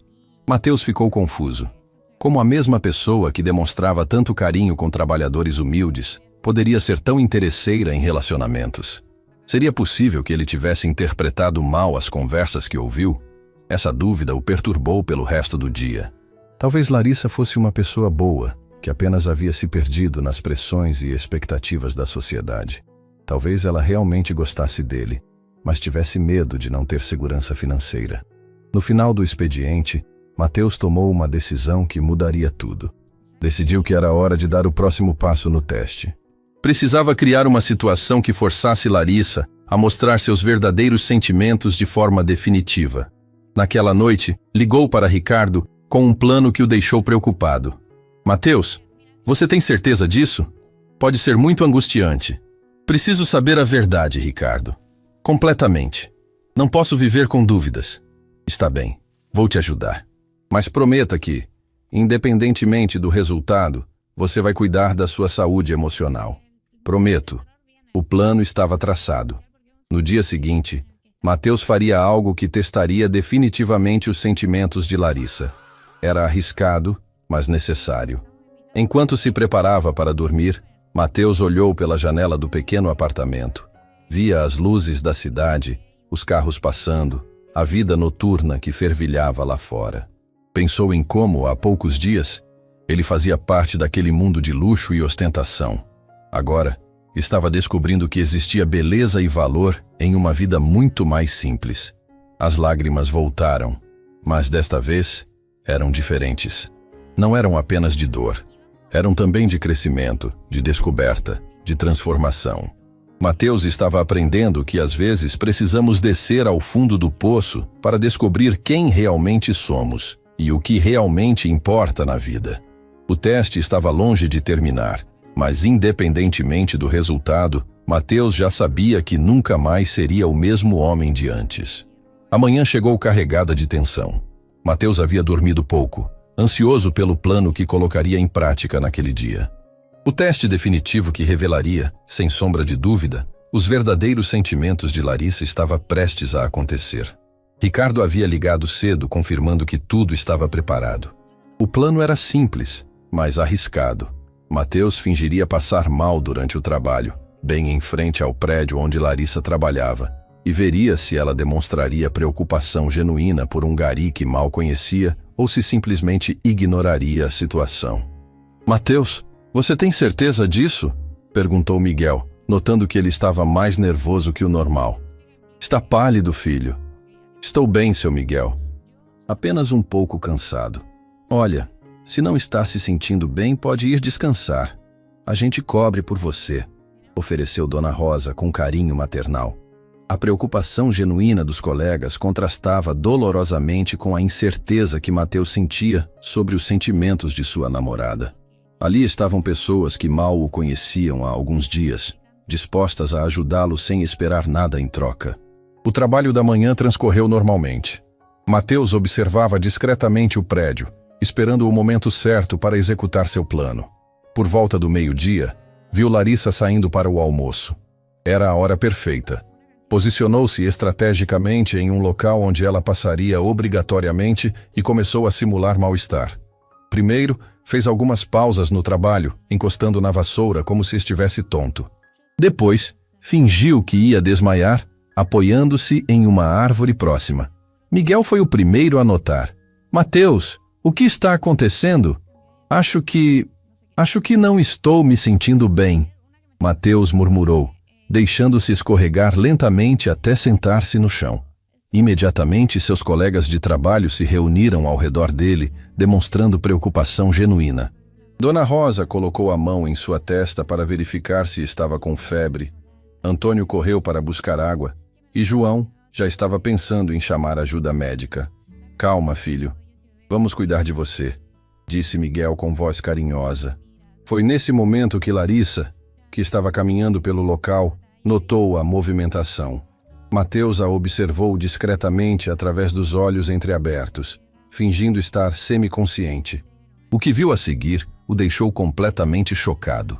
Mateus ficou confuso. Como a mesma pessoa que demonstrava tanto carinho com trabalhadores humildes poderia ser tão interesseira em relacionamentos? Seria possível que ele tivesse interpretado mal as conversas que ouviu? Essa dúvida o perturbou pelo resto do dia. Talvez Larissa fosse uma pessoa boa, que apenas havia se perdido nas pressões e expectativas da sociedade. Talvez ela realmente gostasse dele, mas tivesse medo de não ter segurança financeira. No final do expediente, Mateus tomou uma decisão que mudaria tudo. Decidiu que era hora de dar o próximo passo no teste. Precisava criar uma situação que forçasse Larissa a mostrar seus verdadeiros sentimentos de forma definitiva. Naquela noite, ligou para Ricardo com um plano que o deixou preocupado. Mateus, você tem certeza disso? Pode ser muito angustiante. Preciso saber a verdade, Ricardo. Completamente. Não posso viver com dúvidas. Está bem, vou te ajudar. Mas prometa que, independentemente do resultado, você vai cuidar da sua saúde emocional. Prometo. O plano estava traçado. No dia seguinte, Mateus faria algo que testaria definitivamente os sentimentos de Larissa. Era arriscado, mas necessário. Enquanto se preparava para dormir, Mateus olhou pela janela do pequeno apartamento. Via as luzes da cidade, os carros passando, a vida noturna que fervilhava lá fora. Pensou em como, há poucos dias, ele fazia parte daquele mundo de luxo e ostentação. Agora, estava descobrindo que existia beleza e valor em uma vida muito mais simples. As lágrimas voltaram, mas desta vez eram diferentes. Não eram apenas de dor, eram também de crescimento, de descoberta, de transformação. Mateus estava aprendendo que às vezes precisamos descer ao fundo do poço para descobrir quem realmente somos e o que realmente importa na vida. O teste estava longe de terminar, mas independentemente do resultado, Mateus já sabia que nunca mais seria o mesmo homem de antes. A manhã chegou carregada de tensão. Mateus havia dormido pouco, ansioso pelo plano que colocaria em prática naquele dia. O teste definitivo que revelaria, sem sombra de dúvida, os verdadeiros sentimentos de Larissa estava prestes a acontecer. Ricardo havia ligado cedo, confirmando que tudo estava preparado. O plano era simples, mas arriscado. Mateus fingiria passar mal durante o trabalho, bem em frente ao prédio onde Larissa trabalhava, e veria se ela demonstraria preocupação genuína por um gari que mal conhecia ou se simplesmente ignoraria a situação. Mateus, você tem certeza disso? Perguntou Miguel, notando que ele estava mais nervoso que o normal. Está pálido, filho. Estou bem, seu Miguel. Apenas um pouco cansado. Olha, se não está se sentindo bem, pode ir descansar. A gente cobre por você, ofereceu Dona Rosa com carinho maternal. A preocupação genuína dos colegas contrastava dolorosamente com a incerteza que Mateus sentia sobre os sentimentos de sua namorada. Ali estavam pessoas que mal o conheciam há alguns dias, dispostas a ajudá-lo sem esperar nada em troca. O trabalho da manhã transcorreu normalmente. Mateus observava discretamente o prédio, esperando o momento certo para executar seu plano. Por volta do meio-dia, viu Larissa saindo para o almoço. Era a hora perfeita. Posicionou-se estrategicamente em um local onde ela passaria obrigatoriamente e começou a simular mal-estar. Primeiro, fez algumas pausas no trabalho, encostando na vassoura como se estivesse tonto. Depois, fingiu que ia desmaiar, apoiando-se em uma árvore próxima. Miguel foi o primeiro a notar. Mateus, o que está acontecendo? Acho que não estou me sentindo bem, Mateus murmurou, deixando-se escorregar lentamente até sentar-se no chão. Imediatamente, seus colegas de trabalho se reuniram ao redor dele, demonstrando preocupação genuína. Dona Rosa colocou a mão em sua testa para verificar se estava com febre. Antônio correu para buscar água e João já estava pensando em chamar ajuda médica. Calma, filho. Vamos cuidar de você. disse Miguel com voz carinhosa. Foi nesse momento que Larissa, que estava caminhando pelo local, notou a movimentação. Mateus a observou discretamente através dos olhos entreabertos, fingindo estar semiconsciente. O que viu a seguir o deixou completamente chocado.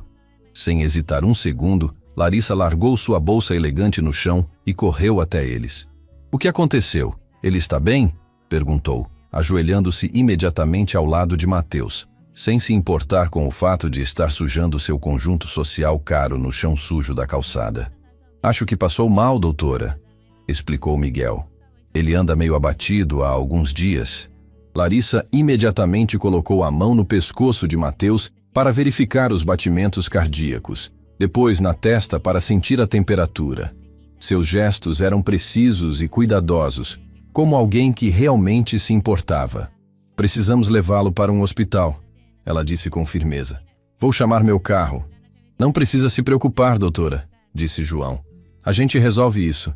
Sem hesitar um segundo, Larissa largou sua bolsa elegante no chão e correu até eles. "O que aconteceu? Ele está bem?" perguntou, ajoelhando-se imediatamente ao lado de Mateus, sem se importar com o fato de estar sujando seu conjunto social caro no chão sujo da calçada. "Acho que passou mal, doutora", explicou Miguel. "Ele anda meio abatido há alguns dias." Larissa imediatamente colocou a mão no pescoço de Mateus para verificar os batimentos cardíacos, depois na testa para sentir a temperatura. Seus gestos eram precisos e cuidadosos, como alguém que realmente se importava. "Precisamos levá-lo para um hospital", ela disse com firmeza. "Vou chamar meu carro." "Não precisa se preocupar, doutora", disse João. "A gente resolve isso."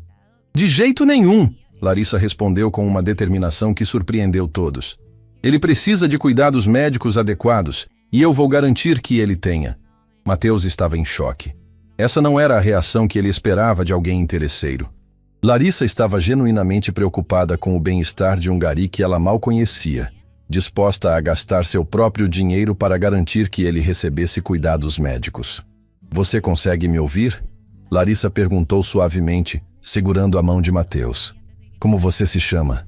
"De jeito nenhum", Larissa respondeu com uma determinação que surpreendeu todos. "Ele precisa de cuidados médicos adequados e eu vou garantir que ele tenha." Mateus estava em choque. Essa não era a reação que ele esperava de alguém interesseiro. Larissa estava genuinamente preocupada com o bem-estar de um gari que ela mal conhecia, disposta a gastar seu próprio dinheiro para garantir que ele recebesse cuidados médicos. "Você consegue me ouvir?" Larissa perguntou suavemente, segurando a mão de Mateus. "Como você se chama?"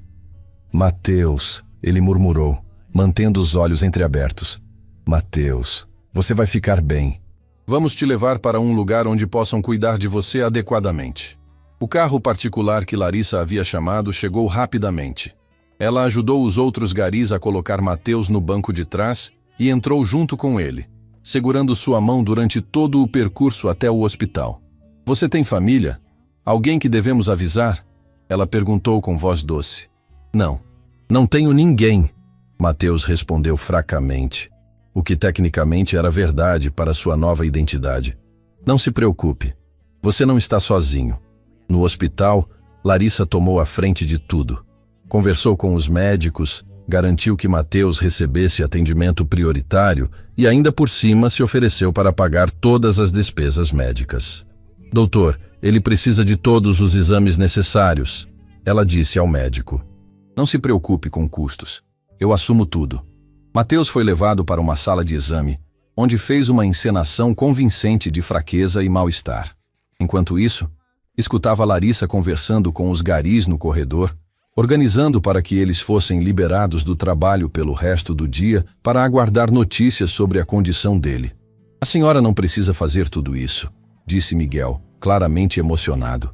"Mateus", ele murmurou, mantendo os olhos entreabertos. "Mateus, você vai ficar bem. Vamos te levar para um lugar onde possam cuidar de você adequadamente." O carro particular que Larissa havia chamado chegou rapidamente. Ela ajudou os outros garis a colocar Mateus no banco de trás e entrou junto com ele, segurando sua mão durante todo o percurso até o hospital. "Você tem família? Alguém que devemos avisar?" Ela perguntou com voz doce. "Não, não tenho ninguém", Mateus respondeu fracamente, o que tecnicamente era verdade para sua nova identidade. "Não se preocupe, você não está sozinho." No hospital, Larissa tomou a frente de tudo. Conversou com os médicos, garantiu que Mateus recebesse atendimento prioritário e ainda por cima se ofereceu para pagar todas as despesas médicas. "Doutor, ele precisa de todos os exames necessários", ela disse ao médico. "Não se preocupe com custos. Eu assumo tudo." Mateus foi levado para uma sala de exame, onde fez uma encenação convincente de fraqueza e mal-estar. Enquanto isso, escutava Larissa conversando com os garis no corredor, organizando para que eles fossem liberados do trabalho pelo resto do dia para aguardar notícias sobre a condição dele. "A senhora não precisa fazer tudo isso", disse Miguel, claramente emocionado.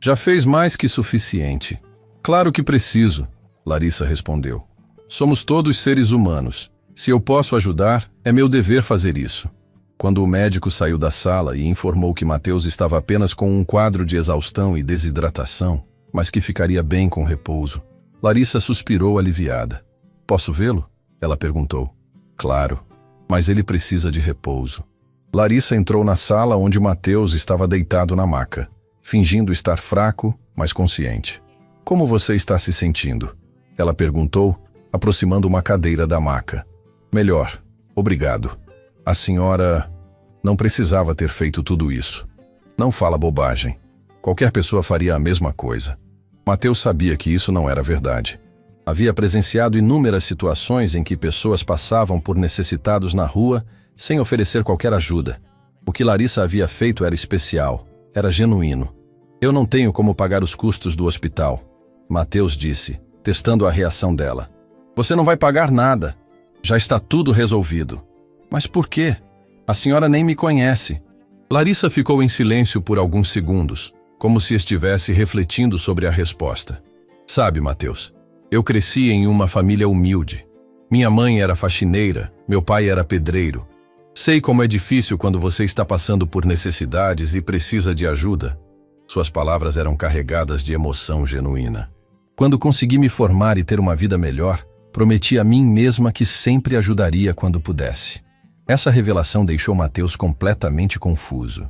"Já fez mais que suficiente." "Claro que preciso", Larissa respondeu. "Somos todos seres humanos. Se eu posso ajudar, é meu dever fazer isso." Quando o médico saiu da sala e informou que Mateus estava apenas com um quadro de exaustão e desidratação, mas que ficaria bem com repouso, Larissa suspirou aliviada. "Posso vê-lo?" ela perguntou. "Claro, mas ele precisa de repouso." Larissa entrou na sala onde Mateus estava deitado na maca, fingindo estar fraco, mas consciente. "Como você está se sentindo?" ela perguntou, aproximando uma cadeira da maca. "Melhor, obrigado. A senhora não precisava ter feito tudo isso." "Não fala bobagem. Qualquer pessoa faria a mesma coisa." Mateus sabia que isso não era verdade. Havia presenciado inúmeras situações em que pessoas passavam por necessitados na rua sem oferecer qualquer ajuda. O que Larissa havia feito era especial, era genuíno. "Eu não tenho como pagar os custos do hospital", Mateus disse, testando a reação dela. "Você não vai pagar nada. Já está tudo resolvido." "Mas por quê? A senhora nem me conhece." Larissa ficou em silêncio por alguns segundos, como se estivesse refletindo sobre a resposta. "Sabe, Mateus, eu cresci em uma família humilde. Minha mãe era faxineira, meu pai era pedreiro. Sei como é difícil quando você está passando por necessidades e precisa de ajuda." Suas palavras eram carregadas de emoção genuína. "Quando consegui me formar e ter uma vida melhor, prometi a mim mesma que sempre ajudaria quando pudesse." Essa revelação deixou Mateus completamente confuso.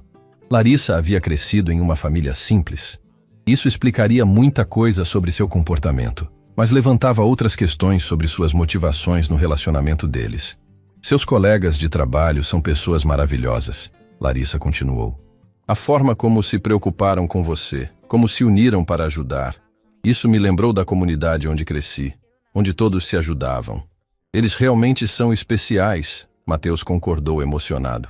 Larissa havia crescido em uma família simples. Isso explicaria muita coisa sobre seu comportamento, mas levantava outras questões sobre suas motivações no relacionamento deles. Seus colegas de trabalho são pessoas maravilhosas, Larissa continuou. A forma como se preocuparam com você, como se uniram para ajudar. Isso me lembrou da comunidade onde cresci, onde todos se ajudavam. Eles realmente são especiais, Mateus concordou emocionado.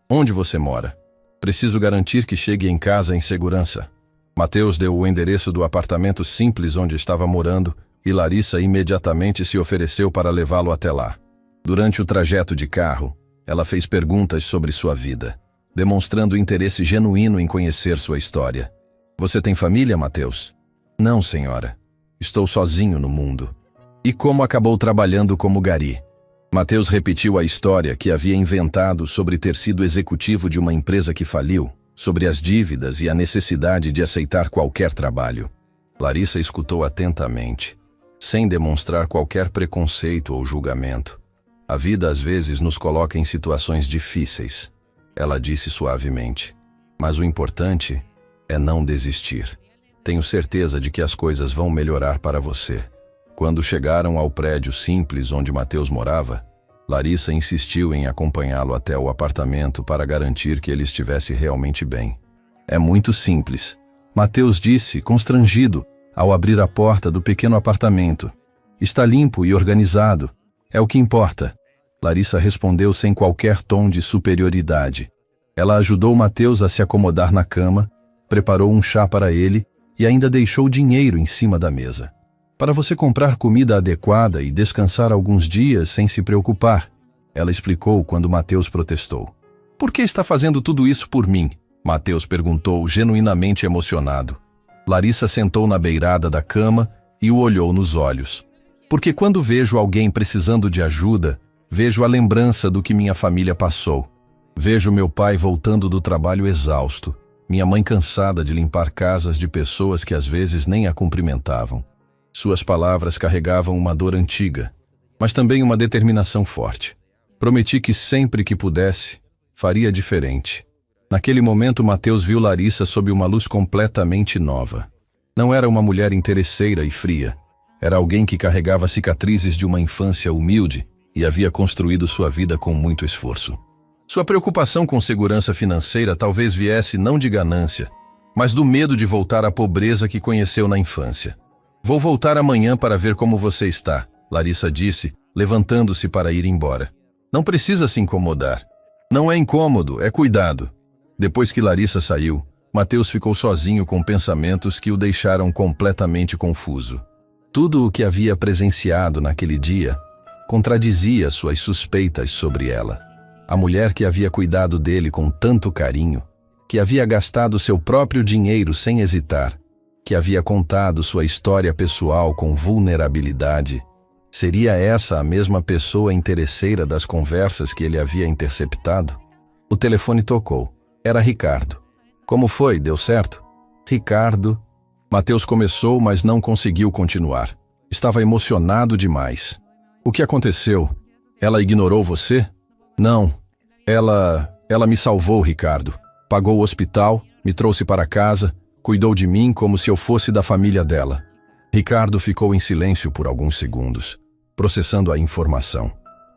Onde você mora? Preciso garantir que chegue em casa em segurança. Mateus deu o endereço do apartamento simples onde estava morando e Larissa imediatamente se ofereceu para levá-lo até lá. Durante o trajeto de carro, ela fez perguntas sobre sua vida, demonstrando interesse genuíno em conhecer sua história. Você tem família, Mateus? Não, senhora. Estou sozinho no mundo. E como acabou trabalhando como gari? Mateus repetiu a história que havia inventado sobre ter sido executivo de uma empresa que faliu, sobre as dívidas e a necessidade de aceitar qualquer trabalho. Larissa escutou atentamente, sem demonstrar qualquer preconceito ou julgamento. A vida às vezes nos coloca em situações difíceis, ela disse suavemente. Mas o importante é não desistir. Tenho certeza de que as coisas vão melhorar para você. Quando chegaram ao prédio simples onde Mateus morava, Larissa insistiu em acompanhá-lo até o apartamento para garantir que ele estivesse realmente bem. É muito simples, Mateus disse, constrangido, ao abrir a porta do pequeno apartamento. Está limpo e organizado. É o que importa. Larissa respondeu sem qualquer tom de superioridade. Ela ajudou Mateus a se acomodar na cama, preparou um chá para ele e ainda deixou dinheiro em cima da mesa. Para você comprar comida adequada e descansar alguns dias sem se preocupar, ela explicou quando Mateus protestou. Por que está fazendo tudo isso por mim? Mateus perguntou, genuinamente emocionado. Larissa sentou na beirada da cama e o olhou nos olhos. Porque quando vejo alguém precisando de ajuda, vejo a lembrança do que minha família passou. Vejo meu pai voltando do trabalho exausto, minha mãe cansada de limpar casas de pessoas que às vezes nem a cumprimentavam. Suas palavras carregavam uma dor antiga, mas também uma determinação forte. Prometi que sempre que pudesse, faria diferente. Naquele momento, Mateus viu Larissa sob uma luz completamente nova. Não era uma mulher interesseira e fria. Era alguém que carregava cicatrizes de uma infância humilde e havia construído sua vida com muito esforço. Sua preocupação com segurança financeira talvez viesse não de ganância, mas do medo de voltar à pobreza que conheceu na infância. Vou voltar amanhã para ver como você está, Larissa disse, levantando-se para ir embora. Não precisa se incomodar. Não é incômodo, é cuidado. Depois que Larissa saiu, Mateus ficou sozinho com pensamentos que o deixaram completamente confuso. Tudo o que havia presenciado naquele dia contradizia suas suspeitas sobre ela. A mulher que havia cuidado dele com tanto carinho, que havia gastado seu próprio dinheiro sem hesitar, que havia contado sua história pessoal com vulnerabilidade, seria essa a mesma pessoa interesseira das conversas que ele havia interceptado? O telefone tocou. Era Ricardo. Como foi? Deu certo? Ricardo... Mateus começou, mas não conseguiu continuar. Estava emocionado demais. O que aconteceu? Ela ignorou você? Não. Ela me salvou, Ricardo. Pagou o hospital, me trouxe para casa, cuidou de mim como se eu fosse da família dela. Ricardo ficou em silêncio por alguns segundos, processando a informação.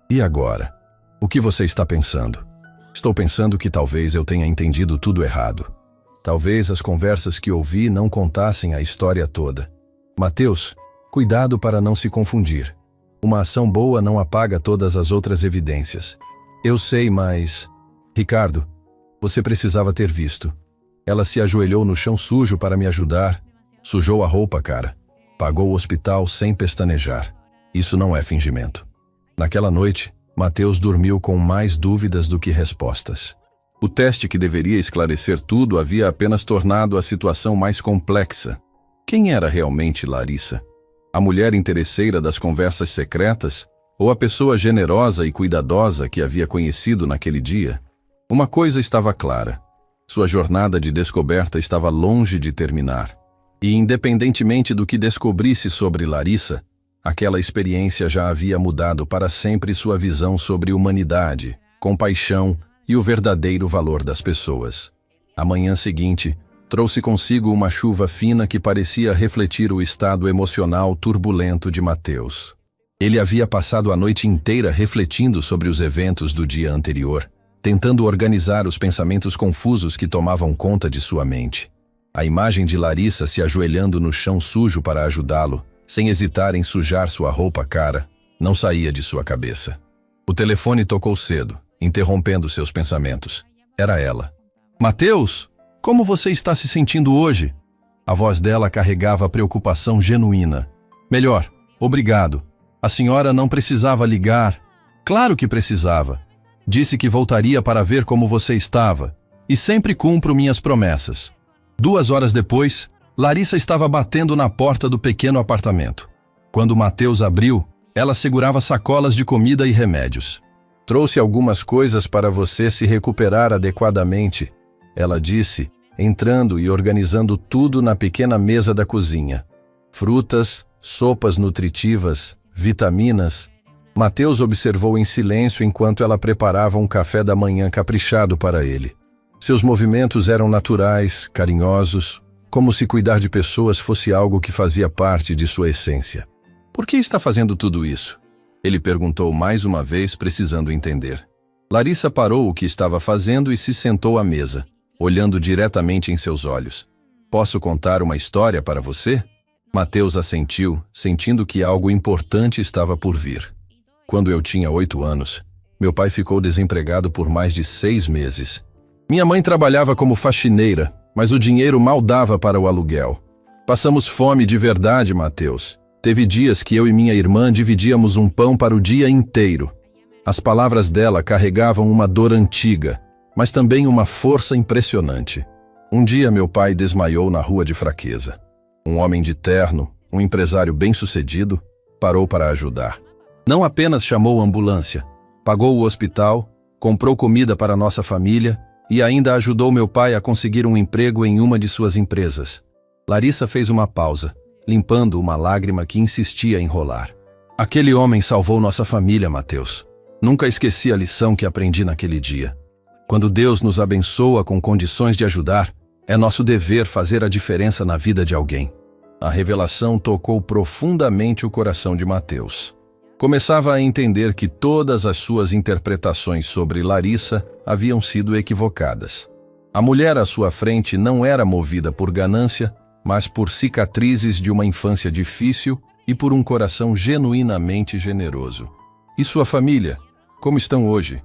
E agora? O que você está pensando? Estou pensando que talvez eu tenha entendido tudo errado. Talvez as conversas que ouvi não contassem a história toda. Mateus, cuidado para não se confundir. Uma ação boa não apaga todas as outras evidências. Eu sei, mas... Ricardo, você precisava ter visto. Ela se ajoelhou no chão sujo para me ajudar, sujou a roupa, cara. Pagou o hospital sem pestanejar. Isso não é fingimento. Naquela noite, Mateus dormiu com mais dúvidas do que respostas. O teste que deveria esclarecer tudo havia apenas tornado a situação mais complexa. Quem era realmente Larissa? A mulher interesseira das conversas secretas ou a pessoa generosa e cuidadosa que havia conhecido naquele dia? Uma coisa estava clara. Sua jornada de descoberta estava longe de terminar. E independentemente do que descobrisse sobre Larissa, aquela experiência já havia mudado para sempre sua visão sobre humanidade, compaixão e o verdadeiro valor das pessoas. A manhã seguinte, Trouxe consigo uma chuva fina que parecia refletir o estado emocional turbulento de Mateus. Ele havia passado a noite inteira refletindo sobre os eventos do dia anterior, tentando organizar os pensamentos confusos que tomavam conta de sua mente. A imagem de Larissa se ajoelhando no chão sujo para ajudá-lo, sem hesitar em sujar sua roupa cara, não saía de sua cabeça. O telefone tocou cedo, interrompendo seus pensamentos. Era ela. Mateus, como você está se sentindo hoje? A voz dela carregava preocupação genuína. Melhor, obrigado. A senhora não precisava ligar. Claro que precisava. Disse que voltaria para ver como você estava. E sempre cumpro minhas promessas. 2 horas depois, Larissa estava batendo na porta do pequeno apartamento. Quando Mateus abriu, ela segurava sacolas de comida e remédios. Trouxe algumas coisas para você se recuperar adequadamente, ela disse, entrando e organizando tudo na pequena mesa da cozinha. Frutas, sopas nutritivas, vitaminas. Mateus observou em silêncio enquanto ela preparava um café da manhã caprichado para ele. Seus movimentos eram naturais, carinhosos, como se cuidar de pessoas fosse algo que fazia parte de sua essência. Por que está fazendo tudo isso? Ele perguntou mais uma vez, precisando entender. Larissa parou o que estava fazendo e se sentou à mesa, olhando diretamente em seus olhos. Posso contar uma história para você? Mateus assentiu, sentindo que algo importante estava por vir. Quando eu tinha 8 anos, meu pai ficou desempregado por mais de 6 meses. Minha mãe trabalhava como faxineira, mas o dinheiro mal dava para o aluguel. Passamos fome de verdade, Mateus. Teve dias que eu e minha irmã dividíamos um pão para o dia inteiro. As palavras dela carregavam uma dor antiga, mas também uma força impressionante. Um dia meu pai desmaiou na rua de fraqueza. Um homem de terno, um empresário bem-sucedido, parou para ajudar. Não apenas chamou a ambulância, pagou o hospital, comprou comida para nossa família e ainda ajudou meu pai a conseguir um emprego em uma de suas empresas. Larissa fez uma pausa, limpando uma lágrima que insistia em rolar. Aquele homem salvou nossa família, Mateus. Nunca esqueci a lição que aprendi naquele dia. Quando Deus nos abençoa com condições de ajudar, é nosso dever fazer a diferença na vida de alguém. A revelação tocou profundamente o coração de Mateus. Começava a entender que todas as suas interpretações sobre Larissa haviam sido equivocadas. A mulher à sua frente não era movida por ganância, mas por cicatrizes de uma infância difícil e por um coração genuinamente generoso. E sua família? Como estão hoje?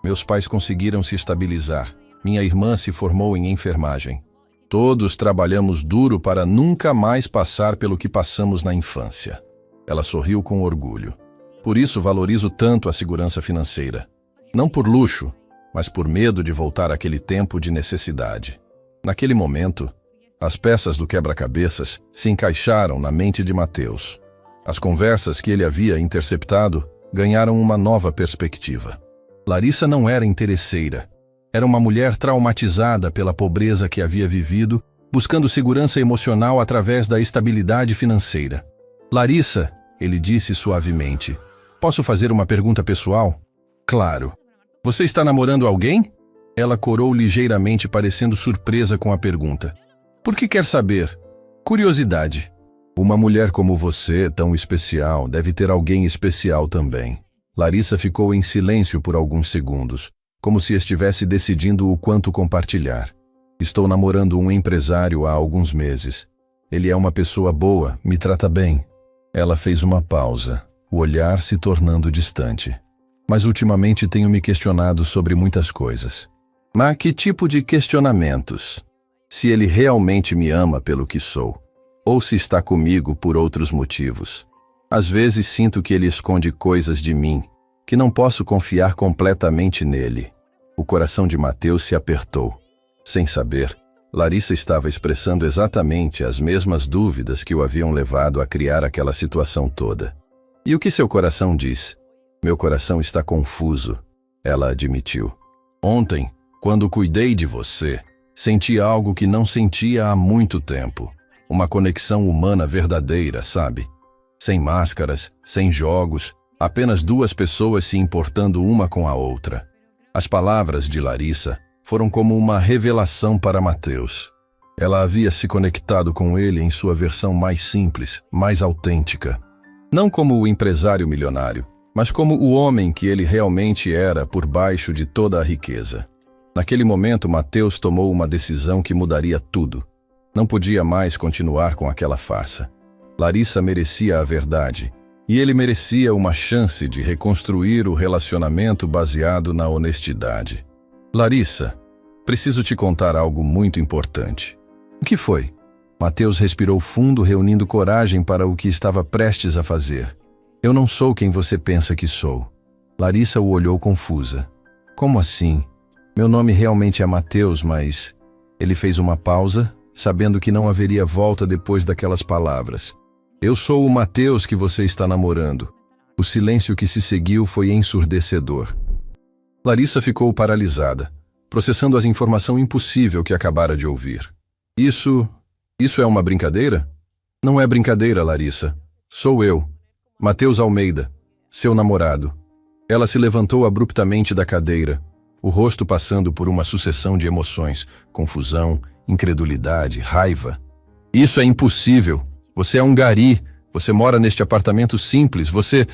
Meus pais conseguiram se estabilizar. Minha irmã se formou em enfermagem. Todos trabalhamos duro para nunca mais passar pelo que passamos na infância. Ela sorriu com orgulho. Por isso valorizo tanto a segurança financeira. Não por luxo, mas por medo de voltar àquele tempo de necessidade. Naquele momento, as peças do quebra-cabeças se encaixaram na mente de Mateus. As conversas que ele havia interceptado ganharam uma nova perspectiva. Larissa não era interesseira. Era uma mulher traumatizada pela pobreza que havia vivido, buscando segurança emocional através da estabilidade financeira. Larissa, ele disse suavemente, posso fazer uma pergunta pessoal? Claro. Você está namorando alguém? Ela corou ligeiramente, parecendo surpresa com a pergunta. Por que quer saber? Curiosidade. Uma mulher como você, tão especial, deve ter alguém especial também. Larissa ficou em silêncio por alguns segundos, como se estivesse decidindo o quanto compartilhar. Estou namorando um empresário há alguns meses. Ele é uma pessoa boa, me trata bem. Ela fez uma pausa, o olhar se tornando distante. Mas ultimamente tenho me questionado sobre muitas coisas. Mas que tipo de questionamentos? Se ele realmente me ama pelo que sou, ou se está comigo por outros motivos. Às vezes sinto que ele esconde coisas de mim, que não posso confiar completamente nele. O coração de Mateus se apertou. Sem saber, Larissa estava expressando exatamente as mesmas dúvidas que o haviam levado a criar aquela situação toda. E o que seu coração diz? Meu coração está confuso, ela admitiu. Ontem, quando cuidei de você, senti algo que não sentia há muito tempo. Uma conexão humana verdadeira, sabe? Sem máscaras, sem jogos, apenas 2 pessoas se importando uma com a outra. As palavras de Larissa foram como uma revelação para Mateus. Ela havia se conectado com ele em sua versão mais simples, mais autêntica. Não como o empresário milionário, mas como o homem que ele realmente era por baixo de toda a riqueza. Naquele momento, Mateus tomou uma decisão que mudaria tudo. Não podia mais continuar com aquela farsa. Larissa merecia a verdade, e ele merecia uma chance de reconstruir o relacionamento baseado na honestidade. Larissa, preciso te contar algo muito importante. O que foi? Mateus respirou fundo, reunindo coragem para o que estava prestes a fazer. Eu não sou quem você pensa que sou. Larissa o olhou confusa. Como assim? Meu nome realmente é Mateus, mas... Ele fez uma pausa, sabendo que não haveria volta depois daquelas palavras. Eu sou o Mateus que você está namorando. O silêncio que se seguiu foi ensurdecedor. Larissa ficou paralisada, processando a informação impossível que acabara de ouvir. Isso é uma brincadeira? Não é brincadeira, Larissa. Sou eu, Mateus Almeida, seu namorado. Ela se levantou abruptamente da cadeira, o rosto passando por uma sucessão de emoções, confusão, incredulidade, raiva. Isso é impossível. Você é um gari. Você mora neste apartamento simples. Você...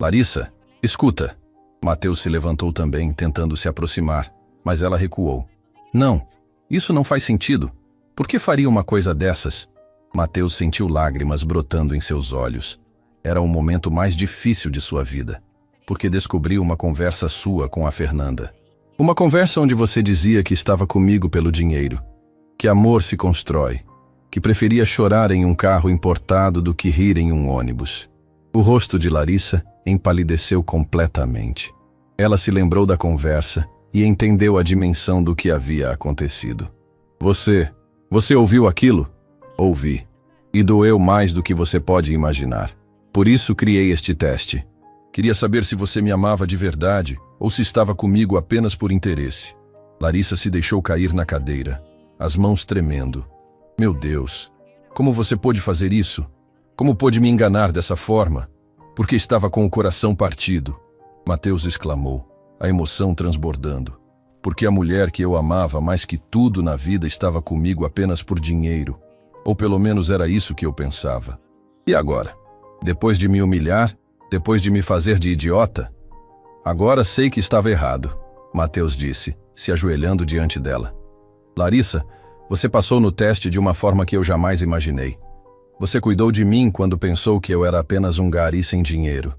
Larissa, escuta. Mateus se levantou também, tentando se aproximar, mas ela recuou. Não, isso não faz sentido. Por que faria uma coisa dessas? Mateus sentiu lágrimas brotando em seus olhos. Era o momento mais difícil de sua vida, porque descobriu uma conversa sua com a Fernanda. Uma conversa onde você dizia que estava comigo pelo dinheiro, que amor se constrói, que preferia chorar em um carro importado do que rir em um ônibus. O rosto de Larissa empalideceu completamente. Ela se lembrou da conversa e entendeu a dimensão do que havia acontecido. Você ouviu aquilo? Ouvi. E doeu mais do que você pode imaginar. Por isso criei este teste. Queria saber se você me amava de verdade ou se estava comigo apenas por interesse. Larissa se deixou cair na cadeira, as mãos tremendo. Meu Deus, como você pôde fazer isso? Como pôde me enganar dessa forma? Porque estava com o coração partido. Mateus exclamou, a emoção transbordando. Porque a mulher que eu amava mais que tudo na vida estava comigo apenas por dinheiro. Ou pelo menos era isso que eu pensava. E agora? Depois de me humilhar? Depois de me fazer de idiota? Agora sei que estava errado, Mateus disse, se ajoelhando diante dela. Larissa, você passou no teste de uma forma que eu jamais imaginei. Você cuidou de mim quando pensou que eu era apenas um gari sem dinheiro.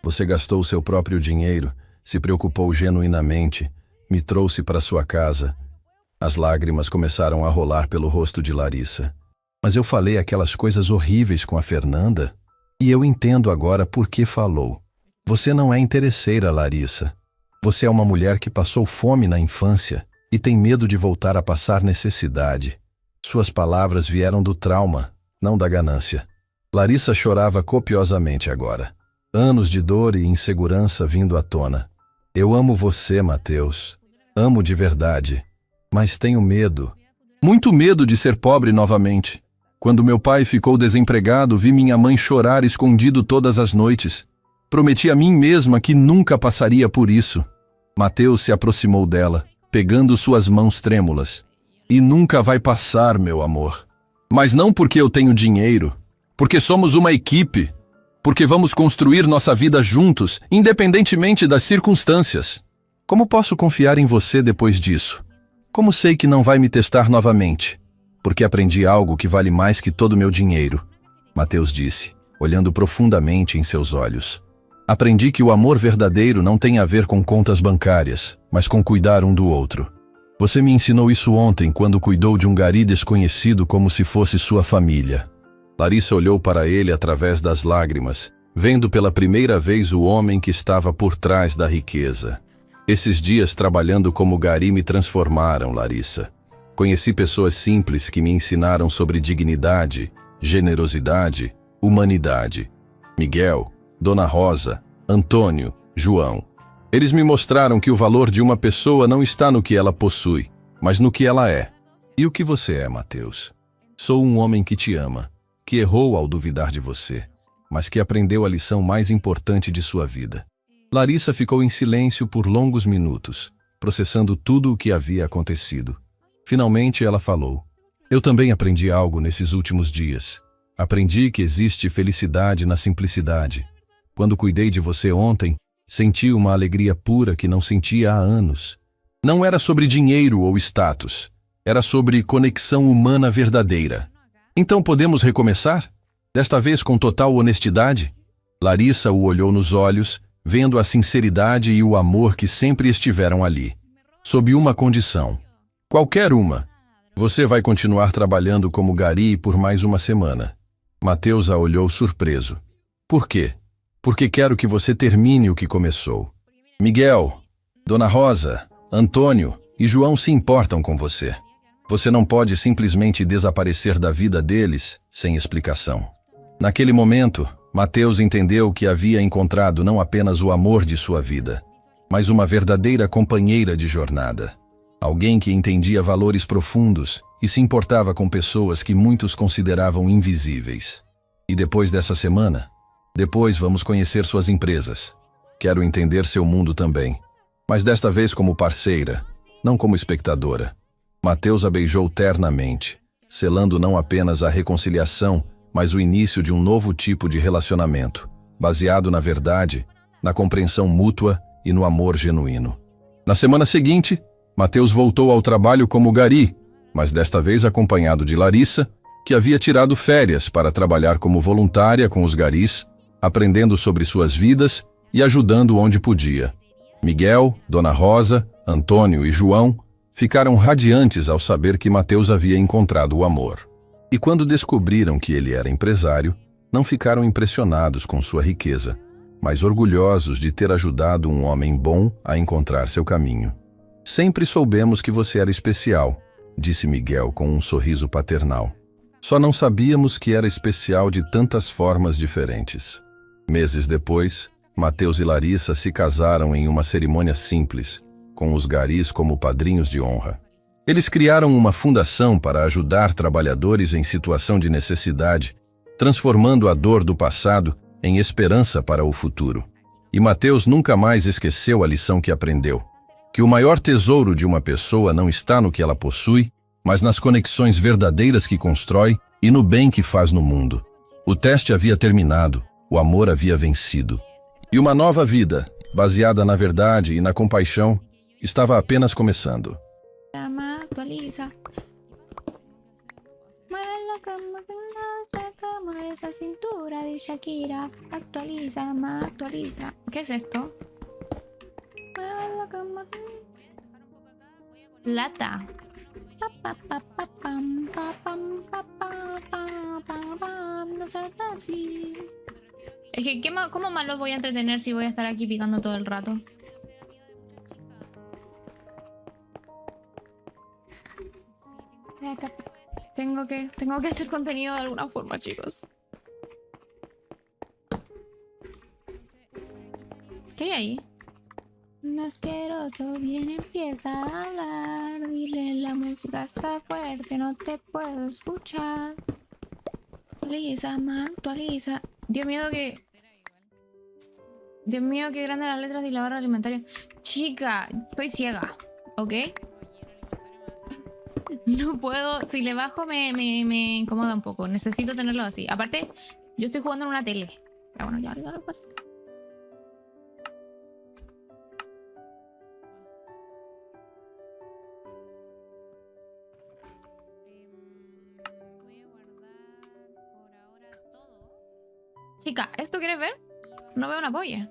Você gastou o seu próprio dinheiro, se preocupou genuinamente, me trouxe para sua casa. As lágrimas começaram a rolar pelo rosto de Larissa. Mas eu falei aquelas coisas horríveis com a Fernanda? E eu entendo agora por que falou. Você não é interesseira, Larissa. Você é uma mulher que passou fome na infância e tem medo de voltar a passar necessidade. Suas palavras vieram do trauma, não da ganância. Larissa chorava copiosamente agora. Anos de dor e insegurança vindo à tona. Eu amo você, Mateus. Amo de verdade. Mas tenho medo. Muito medo de ser pobre novamente. Quando meu pai ficou desempregado, vi minha mãe chorar escondido todas as noites. Prometi a mim mesma que nunca passaria por isso. Mateus se aproximou dela, pegando suas mãos trêmulas. E nunca vai passar, meu amor. Mas não porque eu tenho dinheiro. Porque somos uma equipe. Porque vamos construir nossa vida juntos, independentemente das circunstâncias. Como posso confiar em você depois disso? Como sei que não vai me testar novamente? Porque aprendi algo que vale mais que todo o meu dinheiro, Mateus disse, olhando profundamente em seus olhos. Aprendi que o amor verdadeiro não tem a ver com contas bancárias, mas com cuidar um do outro. Você me ensinou isso ontem quando cuidou de um gari desconhecido como se fosse sua família. Larissa olhou para ele através das lágrimas, vendo pela primeira vez o homem que estava por trás da riqueza. Esses dias trabalhando como gari me transformaram, Larissa. Conheci pessoas simples que me ensinaram sobre dignidade, generosidade, humanidade. Miguel, Dona Rosa, Antônio, João. Eles me mostraram que o valor de uma pessoa não está no que ela possui, mas no que ela é. E o que você é, Mateus? Sou um homem que te ama, que errou ao duvidar de você, mas que aprendeu a lição mais importante de sua vida. Larissa ficou em silêncio por longos minutos, processando tudo o que havia acontecido. Finalmente ela falou. Eu também aprendi algo nesses últimos dias. Aprendi que existe felicidade na simplicidade. Quando cuidei de você ontem, senti uma alegria pura que não sentia há anos. Não era sobre dinheiro ou status. Era sobre conexão humana verdadeira. Então podemos recomeçar? Desta vez com total honestidade? Larissa o olhou nos olhos, vendo a sinceridade e o amor que sempre estiveram ali. Sob uma condição. Qualquer uma. Você vai continuar trabalhando como gari por mais uma semana. Matheus a olhou surpreso. Por quê? Porque quero que você termine o que começou. Miguel, Dona Rosa, Antônio e João se importam com você. Você não pode simplesmente desaparecer da vida deles sem explicação. Naquele momento, Matheus entendeu que havia encontrado não apenas o amor de sua vida, mas uma verdadeira companheira de jornada. Alguém que entendia valores profundos e se importava com pessoas que muitos consideravam invisíveis. E depois dessa semana, depois vamos conhecer suas empresas. Quero entender seu mundo também, mas desta vez como parceira, não como espectadora. Matheus a beijou ternamente, selando não apenas a reconciliação, mas o início de um novo tipo de relacionamento, baseado na verdade, na compreensão mútua e no amor genuíno. Na semana seguinte, Matheus voltou ao trabalho como gari, mas desta vez acompanhado de Larissa, que havia tirado férias para trabalhar como voluntária com os garis, aprendendo sobre suas vidas e ajudando onde podia. Miguel, Dona Rosa, Antônio e João ficaram radiantes ao saber que Matheus havia encontrado o amor. E quando descobriram que ele era empresário, não ficaram impressionados com sua riqueza, mas orgulhosos de ter ajudado um homem bom a encontrar seu caminho. Sempre soubemos que você era especial, disse Miguel com um sorriso paternal. Só não sabíamos que era especial de tantas formas diferentes. Meses depois, Matheus e Larissa se casaram em uma cerimônia simples, com os garis como padrinhos de honra. Eles criaram uma fundação para ajudar trabalhadores em situação de necessidade, transformando a dor do passado em esperança para o futuro. E Matheus nunca mais esqueceu a lição que aprendeu, que o maior tesouro de uma pessoa não está no que ela possui, mas nas conexões verdadeiras que constrói e no bem que faz no mundo. O teste havia terminado, o amor havia vencido. E uma nova vida, baseada na verdade e na compaixão, estava apenas começando. Actualiza. Muévelo como esa cintura de Shakira. Actualiza, actualiza. ¿Qué es esto? Muévelo como... Plata. No seas así. Es que, ¿cómo más los voy a entretener si voy a estar aquí picando todo el rato? Tengo que hacer contenido de alguna forma, chicos. ¿Qué hay ahí? Un asqueroso bien empieza a hablar. Dile, la música está fuerte, no te puedo escuchar. Actualiza, actualiza. Dios mío, qué grandes las letras y la barra alimentaria. Chica, soy ciega, ¿ok? No puedo, si le bajo me incomoda un poco. Necesito tenerlo así. Aparte, yo estoy jugando en una tele. Pero bueno, ya lo paso. Chica, ¿esto quieres ver? No veo una polla.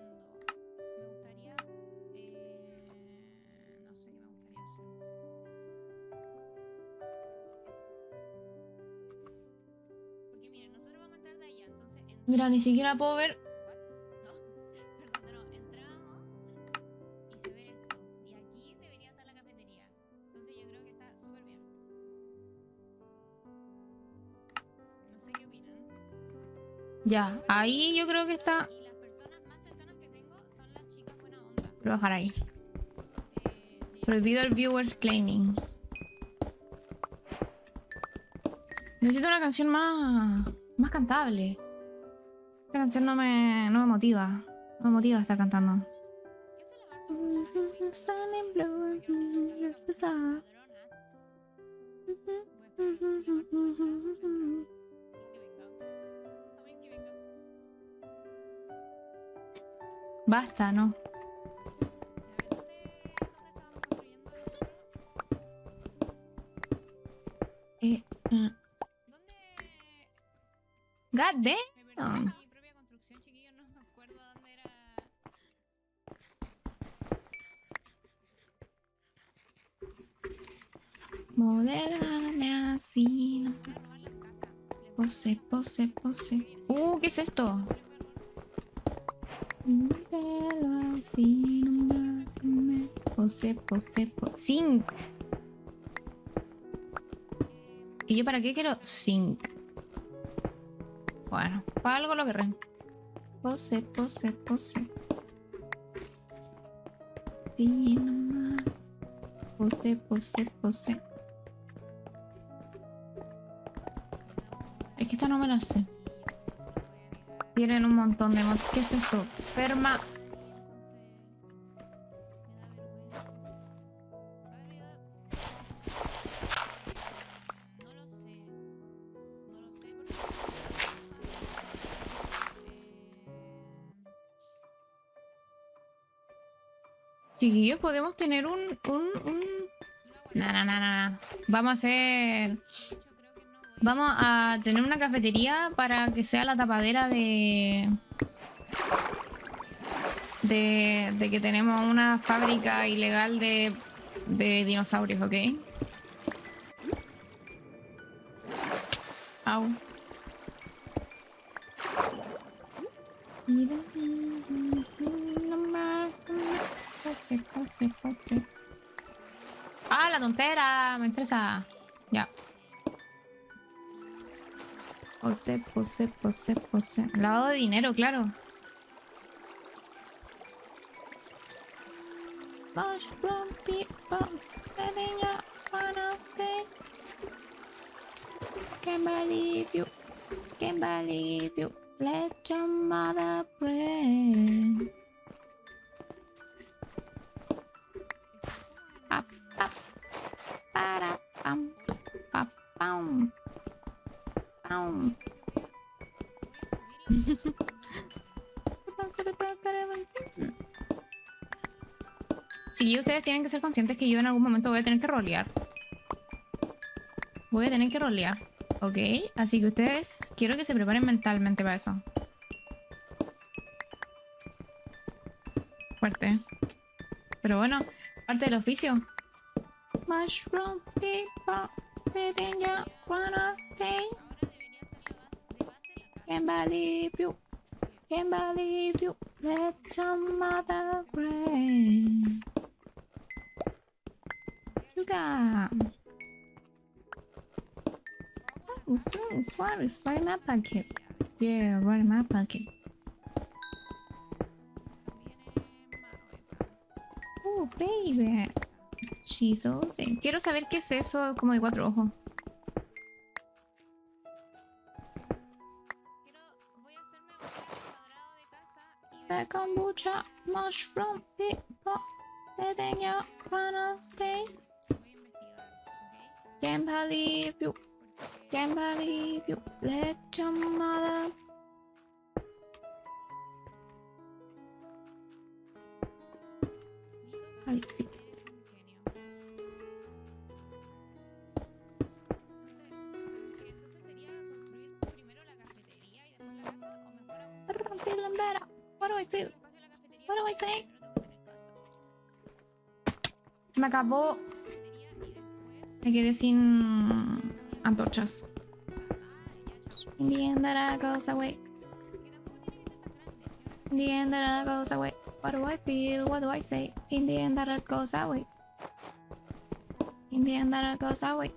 Mira, ni siquiera puedo ver. No, perdón, entramos y se ve esto. Y aquí debería estar la cafetería. Entonces yo creo que está súper bien. No sé qué opinan. Ya, ahí yo creo que está. Y las personas más cercanas que tengo son las chicas buena onda. Lo voy a dejar ahí. Prohibido el viewers claiming. Necesito una canción más cantable. Esta canción no me motiva. No me motiva estar cantando. Basta, ¿no? Eh, mm. God damn. Modélame así. Pose, pose, pose. ¿Qué es esto? Modelo así, no. Pose, pose, pose. Zinc. ¿Y yo para qué quiero zinc? Bueno, para algo lo querré. Pose, pose, pose. Sí, nomás. Pose, pose, pose. Es que esta no me la sé. Tienen un montón de mods. ¿Qué es esto? Perma. Chiquillos, podemos tener un... No. Vamos a hacer... Vamos a tener una cafetería para que sea la tapadera de que tenemos una fábrica ilegal de dinosaurios, ¿ok? Au. Pose. Ah, la tontera, me interesa. Ya. Pose. Lavado de dinero, claro. Mushroom people, letting you run away. Can't believe you. Let your mother pray. Up, para, pam, pam. Sí, ustedes tienen que ser conscientes que yo en algún momento voy a tener que rolear. ¿Ok? Así que ustedes quiero que se preparen mentalmente para eso. Fuerte. Pero bueno, parte del oficio. Mushroom people sitting ya wanna stay. Can't believe you. Let your mother pray. Sugar. What is right in my pocket? Yeah, right in my pocket. Oh, baby. She's old. Quiero saber qué es eso como de 4 ojos. The kombucha mushroom people letting you wanna stay. Can't believe you. Let your mother. Ay, sí. I'm feeling better. What do I feel? What do I say? Se me acabó. Me quedé sin antorchas. In the end that I goes away. In the end that I goes away. What do I feel? What do I say? In the end that it goes away. In the end that it goes away.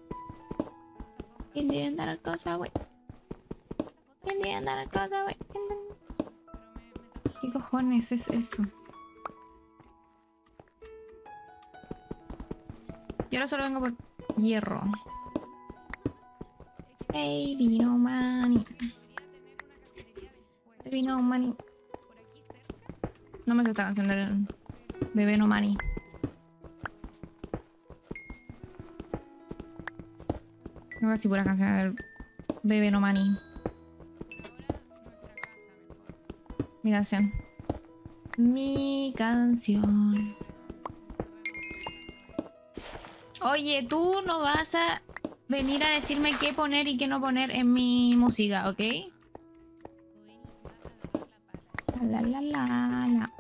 In the end that it goes away. In the end that it goes away. ¿Qué cojones es eso? Yo ahora solo vengo por hierro. Baby, no money. Baby, no money. No me sé esta canción del bebé no money. No, así pura canción del Bebé No Mani. Mi canción. Mi canción. Oye, tú no vas a venir a decirme qué poner y qué no poner en mi música, ¿ok? La la la la.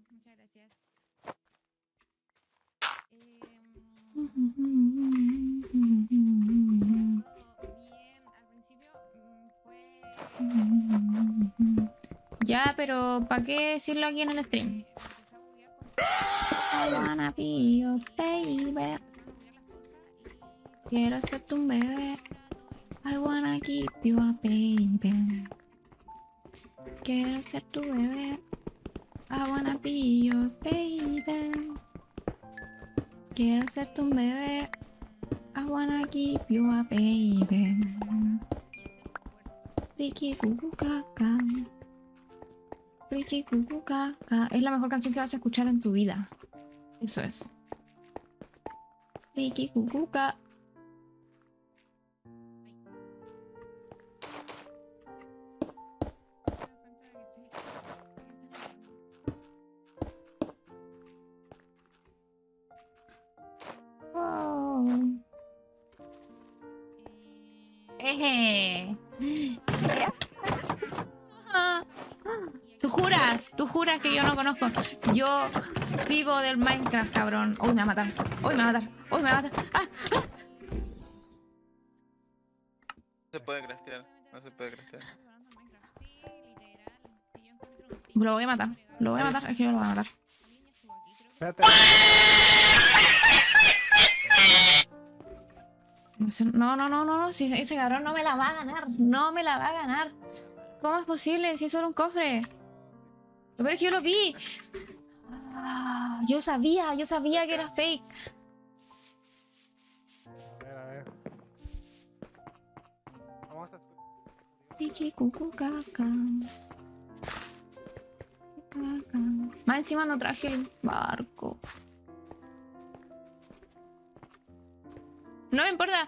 Muchas gracias. Ya, pero ¿para qué decirlo aquí en el stream? I wanna be your baby. Quiero ser tu bebé. I wanna keep you a baby. Quiero ser tu bebé. I wanna be your baby. Quiero ser tu bebé. I wanna keep you a baby. Ricky cucu caca. Ricky cucu caca. Es la mejor canción que vas a escuchar en tu vida. Eso es. Ricky cucu caca. Eje. Tú juras que yo no conozco. Yo vivo del Minecraft, cabrón. Uy, me va a matar. Uy, me va a matar. Uy, me va a matar. ¡Ah! Se puede craftear, no se puede craftear. Lo voy a matar. Lo voy a matar. Es que yo lo voy a matar. Espérate. No, no, no, no, no. Si ese cabrón no me la va a ganar. No me la va a ganar. ¿Cómo es posible? Si es solo un cofre. Lo peor es que yo lo vi. Ah, yo sabía que era fake. A ver. Vamos a escuchar. Pichi, cucu, caca. Caca. Más encima no traje el barco. No me importa.